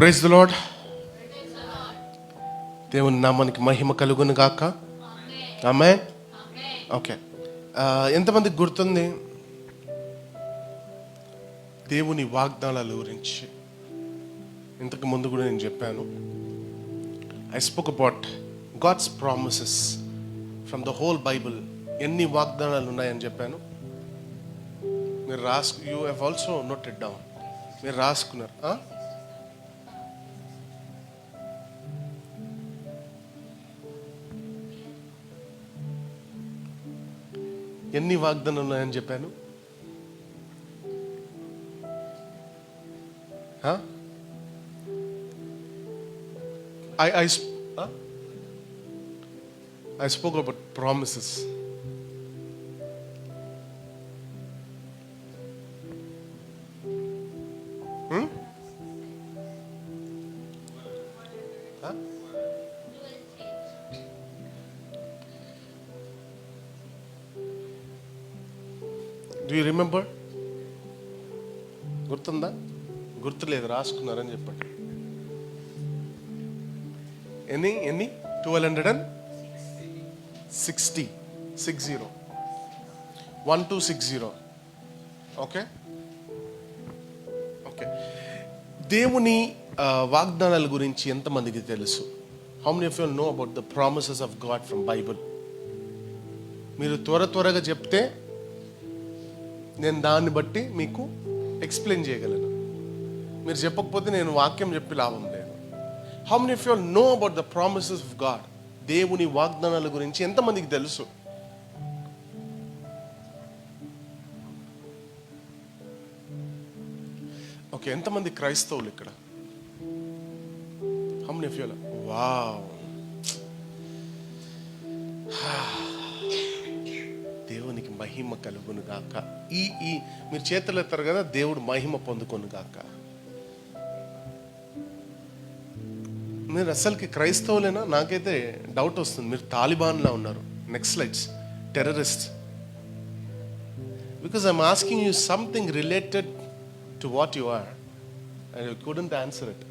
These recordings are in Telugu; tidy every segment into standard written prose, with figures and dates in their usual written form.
Praise the lord. దేవుని నామానికి మహిమ కలుగును గాక. ఆమేన్. ఓకే, ఎంతమందికి గుర్తుంది దేవుని వాగ్దానాల గురించి? ఇంతకు ముందు కూడా నేను చెప్పాను. I spoke about God's promises from the whole Bible. ఎన్ని వాగ్దానాలు ఉన్నాయని చెప్పాను. మీరు you have also noted down. మీరు రాసుకున్నారు. ఎన్ని వాగ్దానాలు ఉన్నాయని చెప్పాను? I spoke about promises. Do you remember? గుర్తుందా? గుర్తులేదు, రాసుకున్నారని చెప్పండి. ఎన్ని 1260 1260. Okay okay. దేవుని వాగ్దానాల గురించి ఎంతమందికి తెలుసు? How many of you know about the promises of God from Bible? మీరు త్వరగా చెప్తే నేను దాన్ని బట్టి మీకు ఎక్స్ప్లెయిన్ చేయగలను. మీరు చెప్పకపోతే నేను వాక్యం చెప్పి లాభం లేదు. How many of you know about the promises of God? దేవుని వాగ్దానాల గురించి ఎంతమందికి తెలుసు? ఓకే, ఎంతమంది క్రైస్తవులు ఇక్కడ? How many of you? Wow, దేవునికి మహిమ కలుగును గాక. ఈ మీరు చేతులు ఎత్తారు కదా, దేవుడు మహిమ పొందుకొను గాక. మీరు అసలుకి క్రైస్తవులేనా? నాకైతే డౌట్ వస్తుంది. మీరు తాలిబాన్లా ఉన్నారు. Next slides. Terrorist. Because I'm asking you something related to what you are and you couldn't answer it.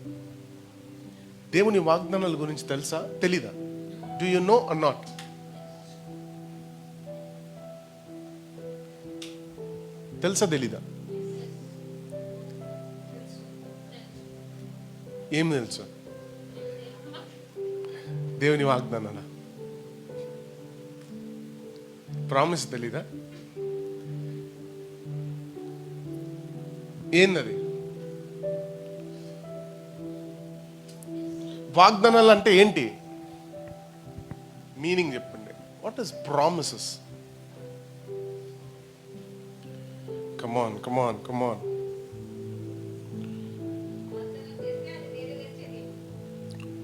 దేవుని వాగ్దానాల గురించి తెలుసా, తెలీదా? Do you know or not? తెలుసా, తెలీదా? ఏం తెలుసు? దేవుని వాగ్దానాల ప్రామిస్ తెలీదా? ఏందది? వాగ్దానాలు అంటే ఏంటి? మీనింగ్ చెప్పండి. What is promises? Come on.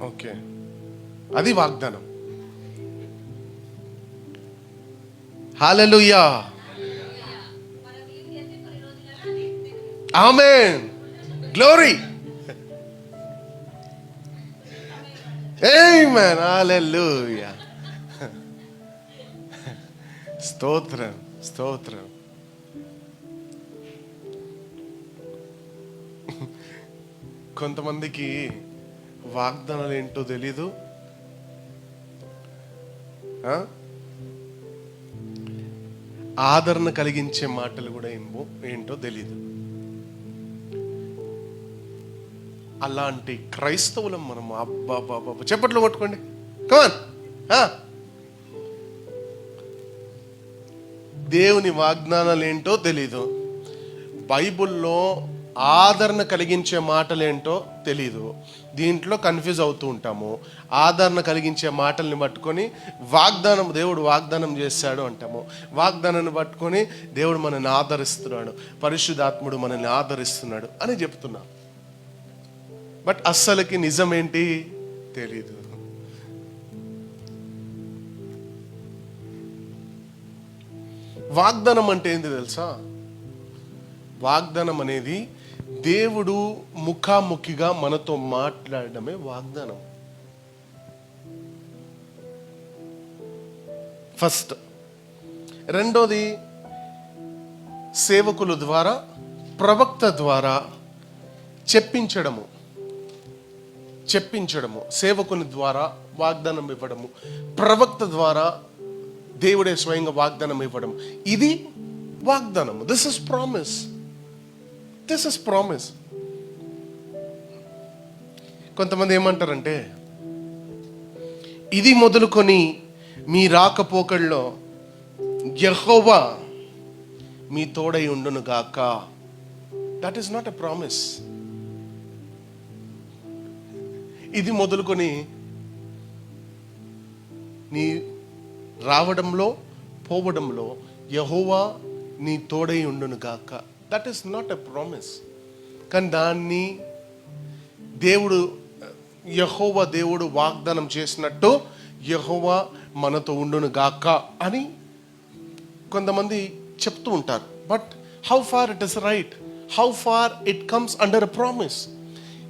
Okay, అది వాగ్దానం. హల్లెలూయా, ఆమేన్, గ్లోరీ, ఆమేన్, హల్లెలూయా. స్తోత్రం. కొంతమందికి వాగ్దానాలు ఏంటో తెలీదు. ఆదరణ కలిగించే మాటలు కూడా ఏంటో తెలీదు. అలాంటి క్రైస్తవులం మనం. అబ్బా, చెప్పట్లు కొట్టుకోండి. కమాన్. దేవుని వాగ్దానాలు ఏంటో తెలీదు. బైబుల్లో ఆదరణ కలిగించే మాటలేంటో తెలీదు. దీంట్లో కన్ఫ్యూజ్ అవుతూ ఉంటాము. ఆదరణ కలిగించే మాటల్ని పట్టుకొని దేవుడు వాగ్దానం చేశాడు అంటాము. వాగ్దానాన్ని పట్టుకొని దేవుడు మనల్ని ఆదరిస్తున్నాడు, పరిశుద్ధాత్ముడు మనల్ని ఆదరిస్తున్నాడు అని చెప్తున్నాం. బట్ అస్సలకి నిజమేంటి తెలీదు. వాగ్దానం అంటే ఏంటి తెలుసా? వాగ్దానం అనేది దేవుడు ముఖాముఖిగా మనతో మాట్లాడడమే వాగ్దానం. ఫస్ట్. రెండోది, సేవకుల ద్వారా, ప్రవక్త ద్వారా చెప్పించడము. చెప్పించడము, సేవకుని ద్వారా వాగ్దానం ఇవ్వడము, ప్రవక్త ద్వారా దేవుడే స్వయంగా వాగ్దానం ఇవ్వడం, ఇది వాగ్దానము. This is promise. This is promise. కొంతమంది ఏమంటారంటే, ఇది మొదలుకొని మీ రాకపోకల్లో యెహోవా మీ తోడై ఉండును గాక. That is not a promise. ఇది మొదలుకొని నీ రావడంలో పోవడంలో యెహోవా నీ తోడై ఉండును గాక. That is not a promise. కానీ దాన్ని యెహోవా దేవుడు వాగ్దానం చేసినట్టు యెహోవా మనతో ఉండును గాక అని కొంతమంది చెప్తూ ఉంటారు. But how far it is right? How far it comes under a promise?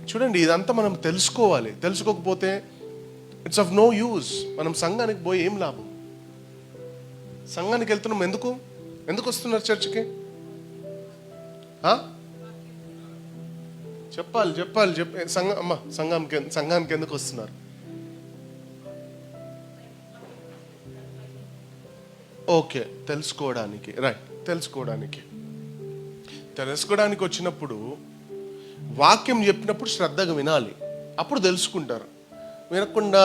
చూడండి, ఇదంతా మనం తెలుసుకోవాలి. తెలుసుకోకపోతే ఇట్స్ ఆఫ్ నో యూజ్. మనం సంఘానికి పోయి ఏం లాభం? సంఘానికి వెళ్తున్నాం ఎందుకు వస్తున్నారు చర్చికి? చెప్పాలి సంఘానికి ఎందుకు వస్తున్నారు? ఓకే, తెలుసుకోవడానికి. రైట్, తెలుసుకోవడానికి వచ్చినప్పుడు వాక్యం చెప్పినప్పుడు శ్రద్ధగా వినాలి. అప్పుడు తెలుసుకుంటారు. వినకుండా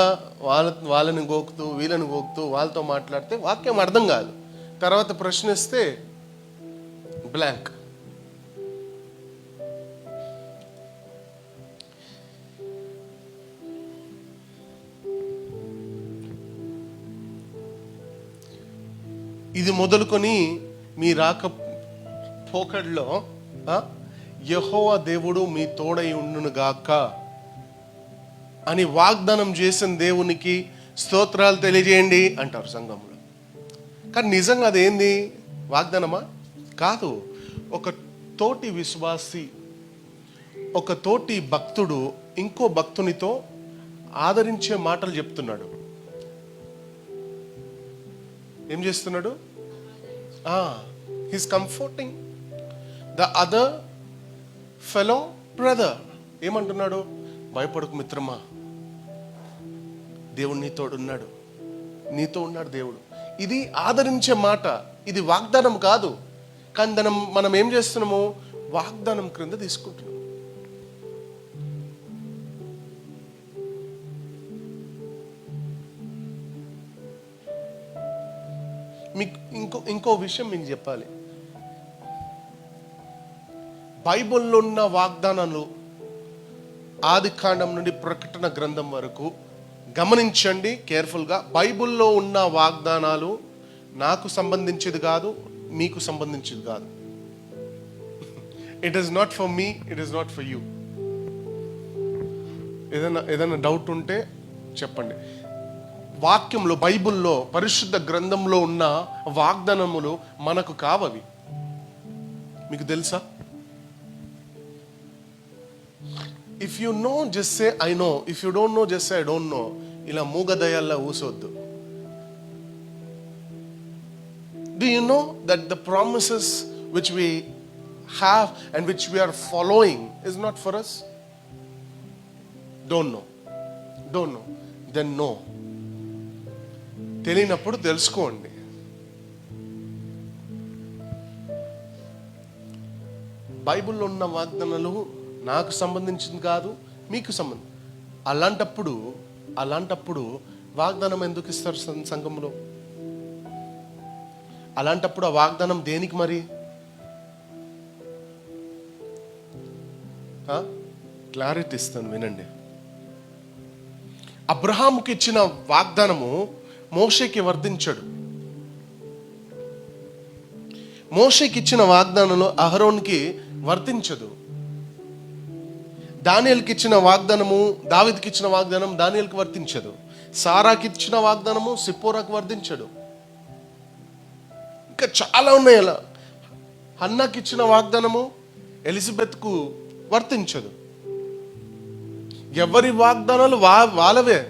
వాళ్ళని గోకుతూ వీళ్ళని గోకుతూ వాళ్ళతో మాట్లాడితే వాక్యం అర్థం కాదు. తర్వాత ప్రశ్నిస్తే బ్లాంక్. ఇది మొదలుకొని మీ రాకపోకల్లో యెహోవా దేవుడు మీ తోడై ఉండును గాక అని వాగ్దానం చేసిన దేవునికి స్తోత్రాలు తెలియజేయండి అంటారు సంఘంలో. కానీ నిజంగా అదేంది? వాగ్దానమా? కాదు. ఒక తోటి విశ్వాసి, ఒక తోటి భక్తుడు ఇంకో భక్తునితో ఆదరించే మాటలు చెప్తున్నాడు. ఏం చేస్తున్నాడు? He's comforting the other fellow brother. ఏమంటున్నాడు? భయపడకు మిత్రమా, దేవుడు నీతో ఉన్నాడు దేవుడు. ఇది ఆదరించే మాట, ఇది వాగ్దానం కాదు. కానీ మనం ఏం చేస్తున్నాము? వాగ్దానం క్రింద తీసుకుంటున్నాం. మీకు ఇంకో విషయం మీకు చెప్పాలి. బైబిల్లో ఉన్న వాగ్దానాలు ఆది కాండం నుండి ప్రకటన గ్రంథం వరకు గమనించండి కేర్ఫుల్గా. బైబిల్లో ఉన్న వాగ్దానాలు నాకు సంబంధించేది కాదు, మీకు సంబంధించేది కాదు. It is not for me, it is not for you. ఏదైనా డౌట్ ఉంటే చెప్పండి. వాక్యంలో, బైబిల్లో, పరిశుద్ధ గ్రంథంలో ఉన్న వాగ్దానములు మనకు కావవి. మీకు తెలుసా? If you know just say I know, if you don't know just say I don't know. ఇలా మూగదయాల్లో ఊసొద్దు. Do you know that the promises which we have and which we are following is not for us? Don't know. Then no. తెలియనప్పుడు తెలుసుకోండి. బైబిల్లో ఉన్న వాగ్దానాలు నాకు సంబంధించింది కాదు, మీకు సంబంధం. అలాంటప్పుడు వాగ్దానం ఎందుకు ఇస్తారు సంఘంలో? అలాంటప్పుడు ఆ వాగ్దానం దేనికి మరి? క్లారిటీ ఇస్తాను, వినండి. అబ్రహాముకి ఇచ్చిన వాగ్దానము మోషేకి వర్తించడు. మోషేకి ఇచ్చిన వాగ్దానంలో అహరోన్కి వర్తించదు. దానియేలుకి ఇచ్చిన వాగ్దానము, దావీదుకి ఇచ్చిన వాగ్దానం దానియేలుకి వర్తించదు. సారాకి ఇచ్చిన వాగ్దానము సిప్పోరాకు వర్తించడు. ఇంకా చాలా ఉన్నాయి. అలా హన్నాకి ఇచ్చిన వాగ్దానము ఎలిజబెత్కు వర్తించదు. ఎవరి వాగ్దానాలు వాళ్ళవే.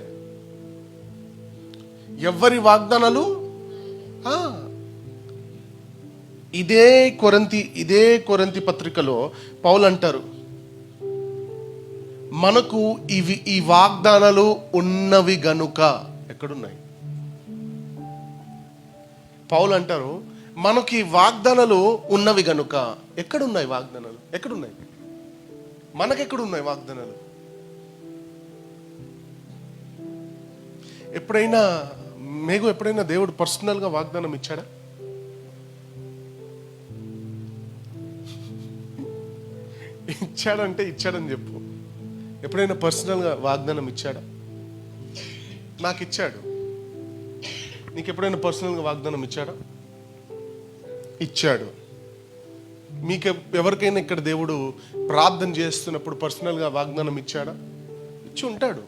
ఎవరి వాగ్దానాలు ఇదే కొరింథీ పత్రికలో పౌలు అంటారు, మనకు ఈ వాగ్దానాలు ఉన్నవి గనుక. ఎక్కడున్నాయి? పౌలు అంటారు మనకు ఈ వాగ్దానాలు ఉన్నవి గనుక. ఎక్కడున్నాయి వాగ్దానాలు? ఎక్కడున్నాయి? మనకెక్కడున్నాయి వాగ్దానాలు? ఎప్పుడైనా దేవుడు పర్సనల్గా వాగ్దానం ఇచ్చాడా? ఇచ్చాడంటే ఇచ్చాడని చెప్పు. ఎప్పుడైనా పర్సనల్గా వాగ్దానం ఇచ్చాడా? నాకు ఇచ్చాడు. నీకు ఎప్పుడైనా పర్సనల్గా వాగ్దానం ఇచ్చాడా? ఇచ్చాడు. మీకు ఎవరికైనా ఇక్కడ దేవుడు ప్రార్థన చేస్తున్నప్పుడు పర్సనల్గా వాగ్దానం ఇచ్చాడా? ఇచ్చి ఉంటాడు.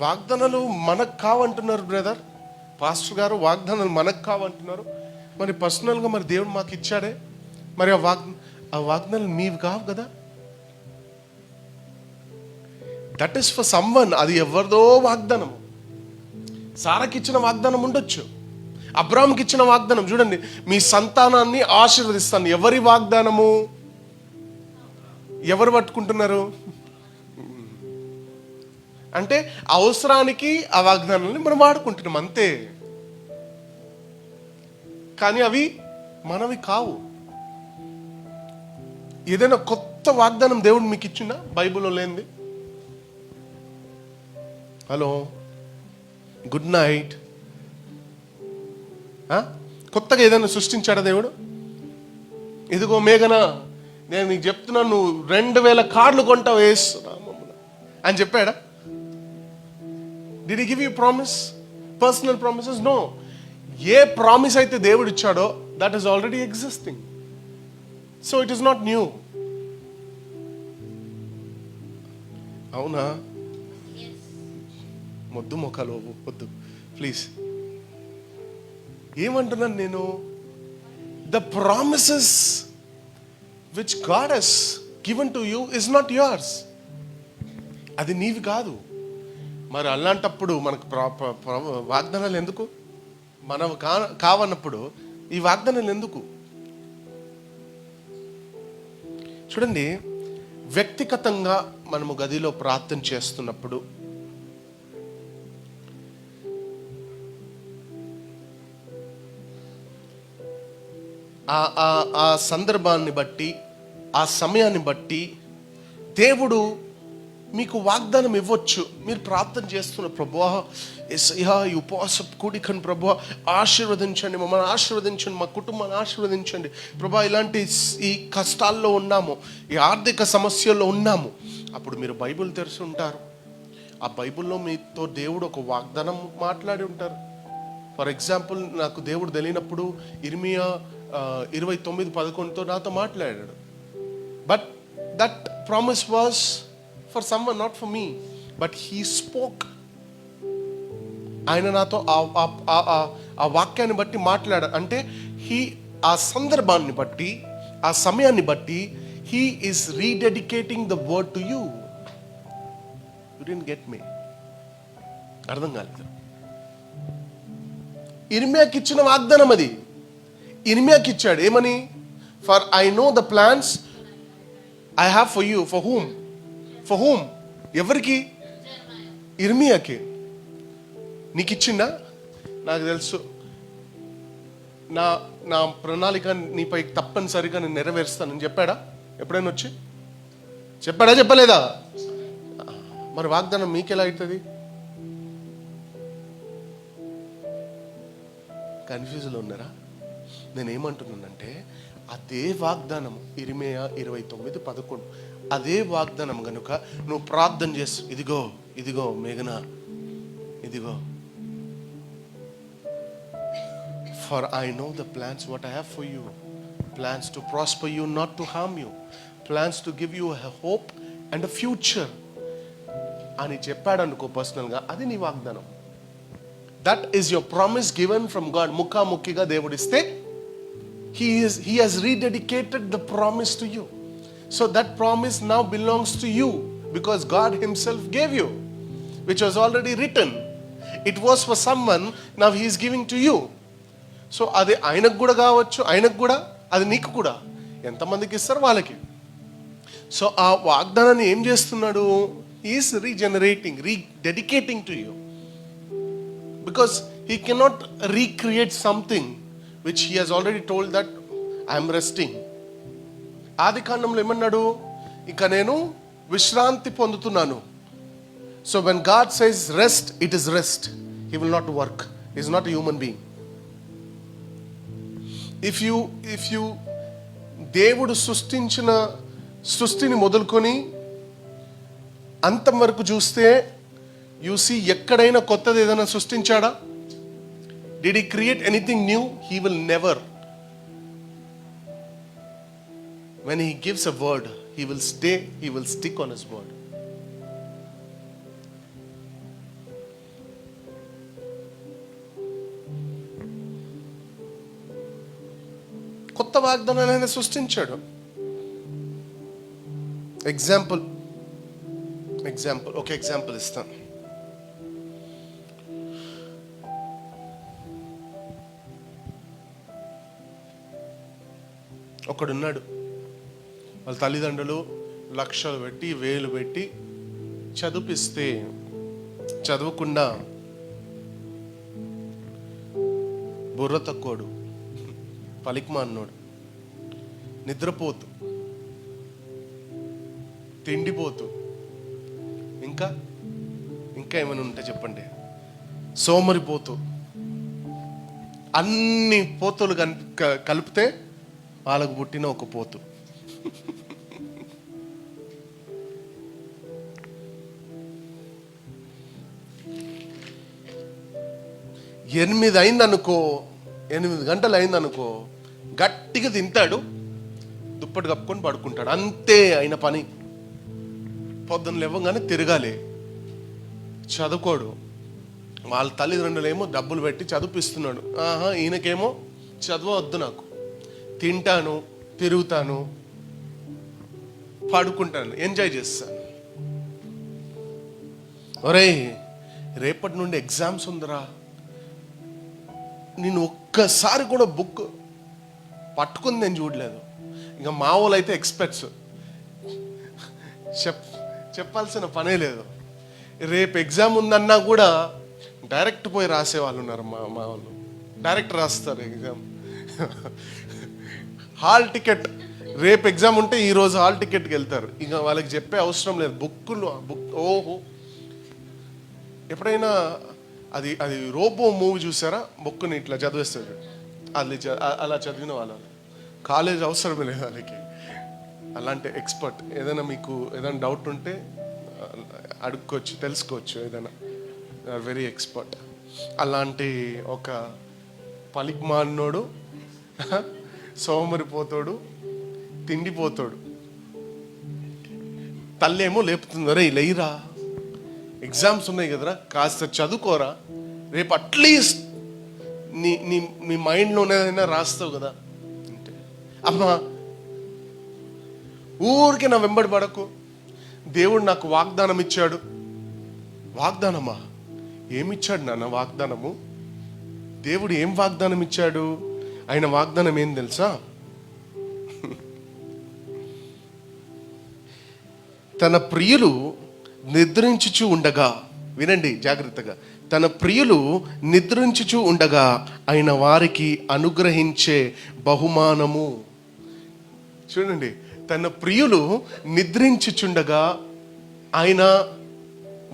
వాగ్దానాలు మనకు కావంటున్నారు బ్రదర్, పాస్టర్ గారు. వాగ్దానాలు మనకు కావంటున్నారు. మరి పర్సనల్గా మరి దేవుడు మాకు ఇచ్చాడే. మరి ఆ వాగ్దానాలు మీవి కావు కదా. That is for someone. అది ఎవరిదో వాగ్దానము. సారాకి ఇచ్చిన వాగ్దానం ఉండొచ్చు, అబ్రాహాంకి ఇచ్చిన వాగ్దానం. చూడండి, మీ సంతానాన్ని ఆశీర్వదిస్తాను. ఎవరి వాగ్దానము? ఎవరు పట్టుకుంటున్నారు? అంటే అవసరానికి ఆ వాగ్దానాన్ని మనం వాడుకుంటున్నాం అంతే. కానీ అవి మనవి కావు. ఏదైనా కొత్త వాగ్దానం దేవుడు మీకు ఇచ్చిందా బైబిల్లో లేనిది? Hello, good night. కొత్తగా ఏదైనా సృష్టించాడా దేవుడు? ఇదిగో మేఘన, నేను నీకు చెప్తున్నాను, నువ్వు 2000 కార్లు కొంటావు అని చెప్పాడా? Did he give you promise? Personal promises? No. A promise అయితే దేవుడు ఇచ్చాడో that is already existing. So it is not new. అవునా? మొద్దు మొక్కలు వద్దు ప్లీజ్. ఏమంటున్నాను నేను? The promises which God has given to you is not yours. అది నీవి కాదు. మరి అలాంటప్పుడు మనకు వాగ్దానాలు ఎందుకు? మనం కావన్నప్పుడు ఈ వాగ్దానాలు ఎందుకు? చూడండి, వ్యక్తిగతంగా మనము గదిలో ప్రార్థన చేస్తున్నప్పుడు ఆ సందర్భాన్ని బట్టి, ఆ సమయాన్ని బట్టి దేవుడు మీకు వాగ్దానం ఇవ్వచ్చు. మీరు ప్రార్థన చేస్తున్న, ప్రభువా యేసయ్యా ఈ ఉపవాస కూడికను ప్రభువా ఆశీర్వదించండి, మమ్మల్ని ఆశీర్వదించండి, మా కుటుంబాన్ని ఆశీర్వదించండి ప్రభువా, ఇలాంటి ఈ కష్టాల్లో ఉన్నాము, ఈ ఆర్థిక సమస్యల్లో ఉన్నాము. అప్పుడు మీరు బైబిల్ తెరిచి ఉంటారు. ఆ బైబిల్లో మీతో దేవుడు ఒక వాగ్దానం మాట్లాడి ఉంటారు. ఫర్ ఎగ్జాంపుల్, నాకు దేవుడు తెలియనప్పుడు ఇర్మియా 29:11తో నాతో మాట్లాడాడు. But that promise was for someone, not for me, but he spoke. ఆయన నాతో ఆ వాక్యాన్ని బట్టి మాట్లాడాడు. అంటే ఆ సందర్భాన్ని బట్టి, ఆ సమయాన్ని బట్టి he is rededicating the word to you. You didn't get me? అర్థం కాలేదు. ఇర్మియాకి ఇచ్చిన వాగ్దానం అది. ఇర్మియాకి ఇచ్చాడు ఏమని? For I know the plans I have for you. For whom? For whom? ఎవరికి? ఇర్మియాకి. నీకు ఇచ్చిందా? నాకు తెలుసు, నా ప్రణాళిక నీపై తప్పనిసరిగా నేను నెరవేరుస్తానని చెప్పాడా? ఎప్పుడైనా వచ్చి చెప్పాడా? చెప్పలేదా? మరి వాగ్దానం మీకెలా అవుతుంది? కన్ఫ్యూజ్లో ఉన్నారా? నేనేమంటున్నానంటే, అదే వాగ్దానం ఇర్మియా 29:11, అదే వాగ్దానం గనుక నువ్వు ప్రార్థన చేస్తు, ఇదిగో మేఘన, ఇదిగో, for I know the plans what I have for you, plans to prosper you, not to harm you, plans to give you a hope and a future అని చెప్పాడు అనుకో పర్సనల్గా, అది నీ వాగ్దానం. That is your promise given from God. ముఖాముఖిగా దేవుడిస్తే he has rededicated the promise to you. So that promise now belongs to you because God himself gave you, which was already written. It was for someone, now he is giving to you. So అది ఆయనకు కూడా కావచ్చు, ఆయనకు కూడా, అది నీకు కూడా. ఎంతమందికి ఇస్తారు? వాళ్ళకి. సో ఆ వాగ్దానాన్ని ఏం చేస్తున్నాడు? Is regenerating, dedicating to you, because he cannot recreate something which he has already told that I'm resting. ఆది కాండంలో ఏమన్నాడు? ఇక నేను విశ్రాంతి పొందుతున్నాను. So when God says rest, it is rest. He will not work. He is not a human being. If you దేవుడు సృష్టిని మొదలుకొని అంతం వరకు చూస్తే యు సీ ఎక్కడైనా కొత్తది ఏదైనా సృష్టించాడా? Did he create anything new? He will never. When he gives a word, he will stay, he will stick on his word. కొత్త వాగ్దానాన్ని ఆయన సృష్టించాడు. ఎగ్జాంపుల్ ఒక ఎగ్జాంపుల్ ఇస్తాను. ఒకడున్నాడు, వాళ్ళ తల్లిదండ్రులు లక్షలు పెట్టి వేలు పెట్టి చదివిపిస్తే చదవకుండా బుర్ర తక్కువడు, పలికిమాలినోడు, నిద్రపోతూ, తిండిపోతూ, ఇంకా ఏమైనా ఉంటే చెప్పండి, సోమరిపోతూ, అన్ని పోతులు కలిపితే వాళ్ళకు పుట్టిన ఒక పోతు. 8 గంటలు అయిందనుకో, గట్టిగా తింటాడు, దుప్పటి కప్పుకొని పడుకుంటాడు, అంతే అయిన పని. పొద్దున్న లేవగానే తిరగాలి, చదువుకోడు. వాళ్ళ తల్లిదండ్రులేమో డబ్బులు పెట్టి చదివిపిస్తున్నాడు. ఈయనకేమో చదవద్దు, నాకు తింటాను, తిరుగుతాను, పడుకుంటాను, ఎంజాయ్ చేస్తాను. ఒరేయ్, రేపటి నుండి ఎగ్జామ్స్ ఉందిరా, నేను ఒక్కసారి కూడా బుక్ పట్టుకుని నేను చూడలేదు. ఇంకా మా వాళ్ళు అయితే ఎక్స్పర్ట్స్, చెప్పాల్సిన పనే లేదు. రేపు ఎగ్జామ్ ఉందన్నా కూడా డైరెక్ట్ పోయి రాసే వాళ్ళు ఉన్నారు. మా వాళ్ళు డైరెక్ట్ రాస్తారు ఎగ్జామ్. హాల్ టికెట్, రేపు ఎగ్జామ్ ఉంటే ఈరోజు హాల్ టికెట్కి వెళ్తారు. ఇక వాళ్ళకి చెప్పే అవసరం లేదు. బుక్ ఓహో, ఎప్పుడైనా అది రోబో మూవీ చూసారా? బుక్ని ఇట్లా చదివేస్తారు, అది అలా చదివిన వాళ్ళు. కాలేజ్ అవసరమే లేదు వాళ్ళకి, అలాంటి ఎక్స్పర్ట్. ఏదైనా మీకు ఏదైనా డౌట్ ఉంటే అడుక్కోవచ్చు, తెలుసుకోవచ్చు ఏదైనా. Very expert. అలాంటి ఒక పలికిమాలినోడు, సోమరిపోతాడు, తిండిపోతాడు. తల్లేమో లేపుతుంది, రే లేయిరా, ఎగ్జామ్స్ ఉన్నాయి కదరా, కాస్త చదువుకోరా, రేపు అట్లీస్ట్ నీ మైండ్లోనేదైనా రాస్తావు కదా అంటే, అమ్మా ఊరికే నా వెంబడి పడకు, దేవుడు నాకు వాగ్దానం ఇచ్చాడు. వాగ్దానమా? ఏమిచ్చాడు నాన్న వాగ్దానము? దేవుడు ఏం వాగ్దానం ఇచ్చాడు? ఆయన వాగ్దానం ఏం తెలుసా? తన ప్రియులు నిద్రించుచు ఉండగా, వినండి జాగ్రత్తగా, తన ప్రియులు నిద్రించుచు ఉండగా ఆయన వారికి అనుగ్రహించే బహుమానము. చూడండి, తన ప్రియులు నిద్రించుచుండగా ఆయన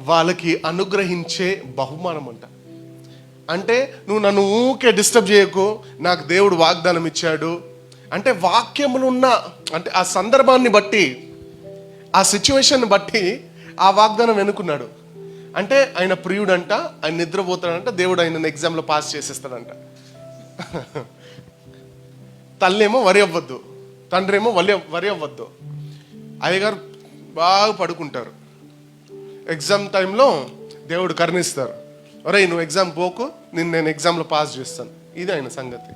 వాళ్ళకి అనుగ్రహించే బహుమానం అంట. అంటే నువ్వు నన్ను ఊకే డిస్టర్బ్ చేయకు, నాకు దేవుడు వాగ్దానం ఇచ్చాడు అంటే, వాక్యములు ఉన్న అంటే ఆ సందర్భాన్ని బట్టి, ఆ సిచ్యువేషన్ బట్టి ఆ వాగ్దానం ఎన్నుకున్నాడు. అంటే ఆయన ప్రియుడంట, ఆయన నిద్రపోతాడంట, దేవుడు ఆయన ఎగ్జామ్లో పాస్ చేసేస్తాడంట. తల్లేమో వరి అవ్వద్దు, తండ్రి ఏమో వరి అవ్వద్దు. అయ్యగారు బాగా పడుకుంటారు, ఎగ్జామ్ టైంలో దేవుడు కరుణిస్తారు. ఒరే నువ్వు ఎగ్జామ్ పోకు, నేను ఎగ్జామ్లో పాస్ చేస్తాను. ఇది ఆయన సంగతి.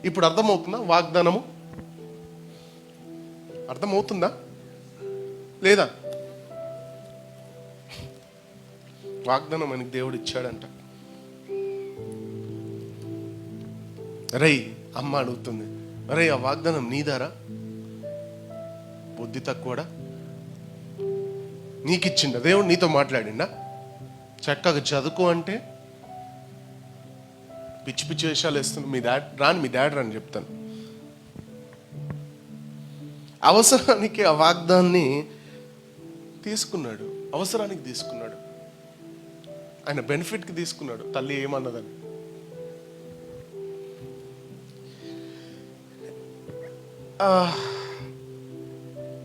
ఇప్పుడు అర్థమవుతుందా వాగ్దానము? అర్థమవుతుందా లేదా? వాగ్దానం మనకి దేవుడు ఇచ్చాడంట. రై అమ్మ అడుగుతుంది, రై ఆ వాగ్దానం నీదారా? బుద్ధి తక్కువడా? నీకు ఇచ్చిండా దేవుడు? నీతో మాట్లాడిండా? చక్కగా చదువుకో అంటే పిచ్చి పిచ్చి వేషాలు వేస్తున్నా. మీ డాడీ రాని చెప్తాను. అవసరానికి ఆ వాగ్దాన్ని తీసుకున్నాడు, అవసరానికి తీసుకున్నాడు, ఆయన బెనిఫిట్కి తీసుకున్నాడు. తల్లి ఏమన్నదని.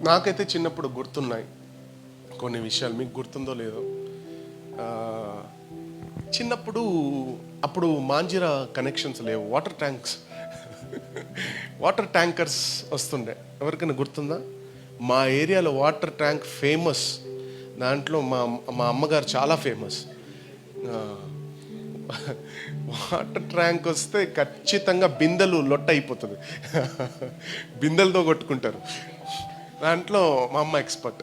నాకైతే చిన్నప్పుడు గుర్తున్నాయి కొన్ని విషయాలు. మీకు గుర్తుందో లేదో, చిన్నప్పుడు అప్పుడు మాంజిరా కనెక్షన్స్ లేవు, వాటర్ ట్యాంకర్స్ వస్తుండే. ఎవరికైనా గుర్తుందా? మా ఏరియాలో వాటర్ ట్యాంక్ ఫేమస్. దాంట్లో మా అమ్మగారు చాలా ఫేమస్. వాటర్ ట్యాంక్ వస్తే ఖచ్చితంగా బిందెలు లొట్ట అయిపోతుంది. బిందెలతో కొట్టుకుంటారు. దాంట్లో మా అమ్మ ఎక్స్పర్ట్.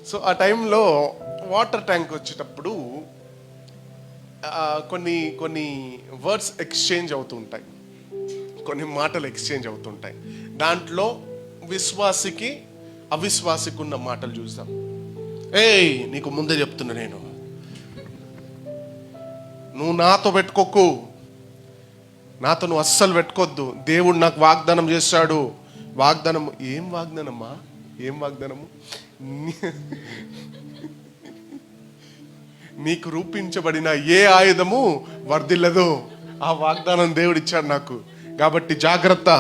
సో ఆ టైంలో వాటర్ ట్యాంక్ వచ్చేటప్పుడు కొన్ని వర్డ్స్ ఎక్స్చేంజ్ అవుతుంటాయి, కొన్ని మాటలు ఎక్స్చేంజ్ అవుతుంటాయి. దాంట్లో విశ్వాసికి అవిశ్వాసికి ఉన్న మాటలు చూద్దాం. ఏయ్, నీకు ముందే చెప్తున్నా, నువ్వు నాతో పెట్టుకోకు, నాతో నువ్వు అస్సలు పెట్టుకోద్దు. దేవుడు నాకు వాగ్దానం చేశాడు. వాగ్దానం ఏం వాగ్దానమ్మా? ఏం వాగ్దానము? నీకు రూపించబడిన ఏ ఆయుధము వర్ధిల్లదు. ఆ వాగ్దానం దేవుడు ఇచ్చాడు నాకు. కాబట్టి జాగ్రత్త,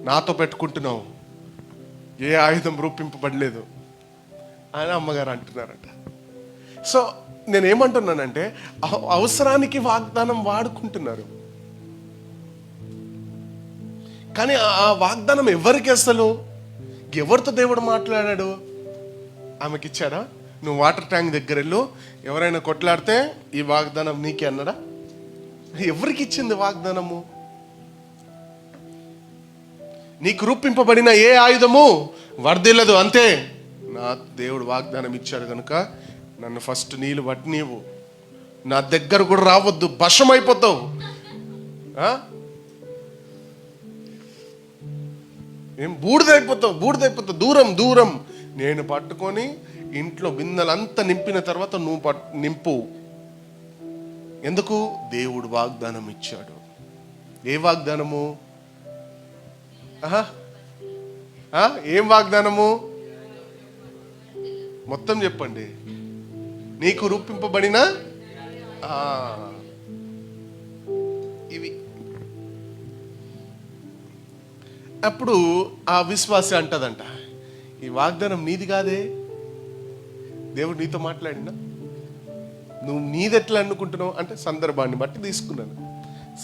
నాతో పెట్టుకుంటున్నావు, ఏ ఆయుధం రూపింపబడలేదు అని అమ్మగారు అంటున్నారట. సో నేనేమంటున్నానంటే, అవసరానికి వాగ్దానం వాడుకుంటున్నారు. కానీ ఆ వాగ్దానం ఎవరికి? అసలు ఎవరితో దేవుడు మాట్లాడాడు? ఆమెకి ఇచ్చాడా? నువ్వు వాటర్ ట్యాంక్ దగ్గర వెళ్ళు, ఎవరైనా కొట్లాడితే ఈ వాగ్దానం నీకే అన్నాడా? ఎవరికి ఇచ్చింది వాగ్దానము? నీకు రూపింపబడిన ఏ ఆయుధము వర్ధిల్లదు, అంతే. నా దేవుడు వాగ్దానం ఇచ్చాడు కనుక నన్ను ఫస్ట్ నీళ్ళు పట్టి నీవు నా దగ్గర కూడా రావద్దు, భస్మైపోతావు. ఏం బూడిదైపోతావు, దూరం. నేను పట్టుకొని ఇంట్లో బిందెలంతా నింపిన తర్వాత నువ్వు నింపు. ఎందుకు? దేవుడు వాగ్దానం ఇచ్చాడు. ఏ వాగ్దానము? ఏం వాగ్దానము? మొత్తం చెప్పండి. నీకు రూపింపబడిన ఇవి. అప్పుడు ఆ విశ్వాసి అంటదంట, ఈ వాగ్దానం నీది కాదే, దేవుడు నీతో మాట్లాడినా, నువ్వు నీదెట్లా అనుకుంటున్నావు అంటే సందర్భాన్ని బట్టి తీసుకున్నాను,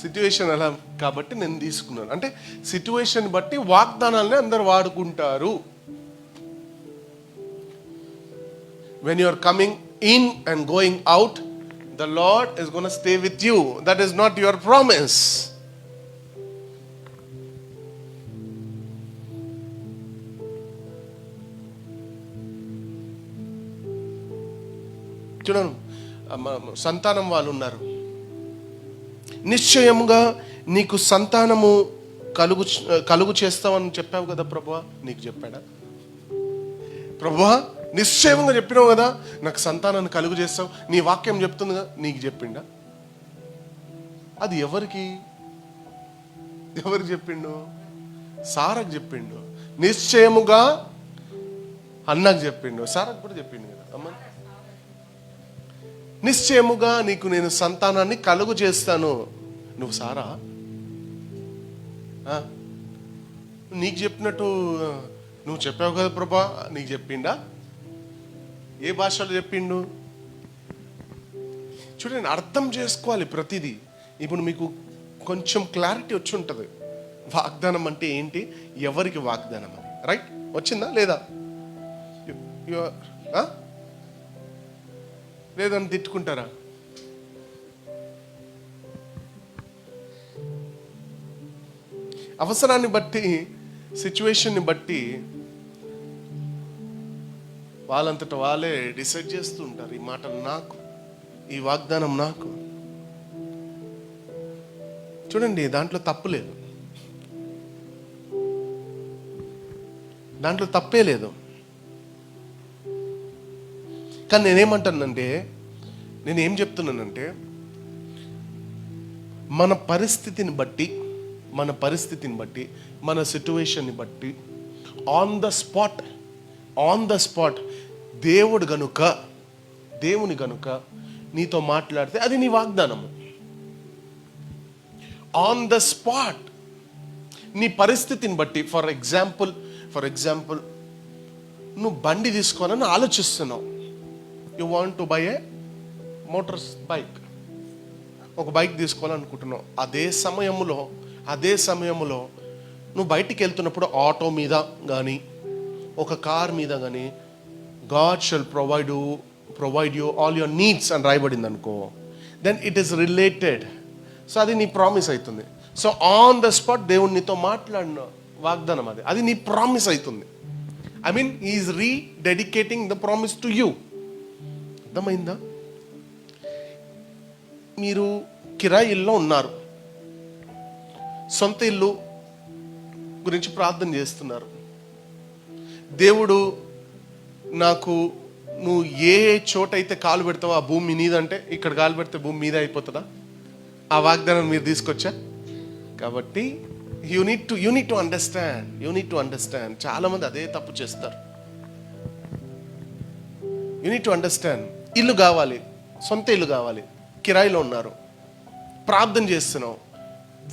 సిచ్యువేషన్ అలా కాబట్టి నేను తీసుకున్నాను. అంటే సిచ్యువేషన్ బట్టి వాగ్దానాలని అందరు వాడుకుంటారు. When you are coming in and going out, the Lord is going to stay with you. That is not your promise. చూడండి, సంతానం వాళ్ళు ఉన్నారు. నిశ్చయముగా నీకు సంతానము కలుగు చేస్తామని చెప్పావు కదా ప్రభువా. నీకు చెప్పాడా? ప్రభువా నిశ్చయంగా చెప్పినావు కదా, నాకు సంతానాన్ని కలుగు చేస్తావు, నీ వాక్యం చెప్తుంది కదా. నీకు చెప్పిండా? అది ఎవరికి చెప్పిండు? సారాకు చెప్పిండు. నిశ్చయముగా అన్నకు చెప్పిండు, సారాకు కూడా చెప్పిండు కదా. అమ్మ, నిశ్చయముగా నీకు నేను సంతానాన్ని కలుగు చేస్తాను. నువ్వు సారా నీకు చెప్పినట్టు నువ్వు చెప్పావు కదా ప్రభా, నీకు చెప్పిండా? ఏ భాషలో చెప్పిండు? చూడండి, అర్థం చేసుకోవాలి ప్రతిదీ. ఇప్పుడు మీకు కొంచెం క్లారిటీ వచ్చి ఉంటుంది వాగ్దానం అంటే ఏంటి, ఎవరికి వాగ్దానం అని. రైట్? వచ్చిందా లేదా? లేదని తిట్టుకుంటారా? అవసరాన్ని బట్టి, సిచ్యువేషన్ని బట్టి వాళ్ళంతట వాళ్ళే డిసైడ్ చేస్తూ ఉంటారు. ఈ మాటలు నాకు, ఈ వాగ్దానం నాకు. చూడండి, దాంట్లో తప్పు లేదు. దాంట్లో తప్పే లేదు. కానీ నేనేమంటానంటే, నేనేం చెప్తున్నానంటే, మన పరిస్థితిని బట్టి మన సిచ్యువేషన్ని బట్టి ఆన్ ద స్పాట్ దేవుని గనుక నీతో మాట్లాడితే అది నీ వాగ్దానము. ఆన్ ద స్పాట్ నీ పరిస్థితిని బట్టి, ఫర్ ఎగ్జాంపుల్ నువ్వు బండి తీసుకోవాలని ఆలోచిస్తున్నావు. You want to buy A bike, ఒక బైక్ తీసుకోవాలనుకుంటున్నావు. అదే సమయంలో నువ్వు బయటికి వెళ్తున్నప్పుడు ఆటో మీద కానీ ఒక కార్ మీద కానీ God shall provide you all your needs అని రాయబడింది అనుకో, then it is related. So అది నీ ప్రామిస్ అవుతుంది. సో ఆన్ ద స్పాట్ దేవుడు నీతో మాట్లాడిన వాగ్దానం అది నీ ప్రామిస్ అవుతుంది. I mean he's rededicating the promise to you. అర్థమైందా? మీరు కిరాయి ఇల్లు ఉన్నారు, సొంత ఇల్లు గురించి ప్రార్థన చేస్తున్నారు. దేవుడు నువ్వు ఏ చోట అయితే కాలు పెడతావో ఆ భూమి నీదంటే, ఇక్కడ కాలు పెడితే భూమి మీదే అయిపోతుందా? ఆ వాగ్దానం మీరు తీసుకొచ్చా? కాబట్టి యూ నీడ్ టు అండర్స్టాండ్. చాలా మంది అదే తప్పు చేస్తారు. You need to understand. ఇల్లు కావాలి, సొంత ఇల్లు కావాలి, కిరాయిలో ఉన్నారు, ప్రార్థన చేస్తున్నావు.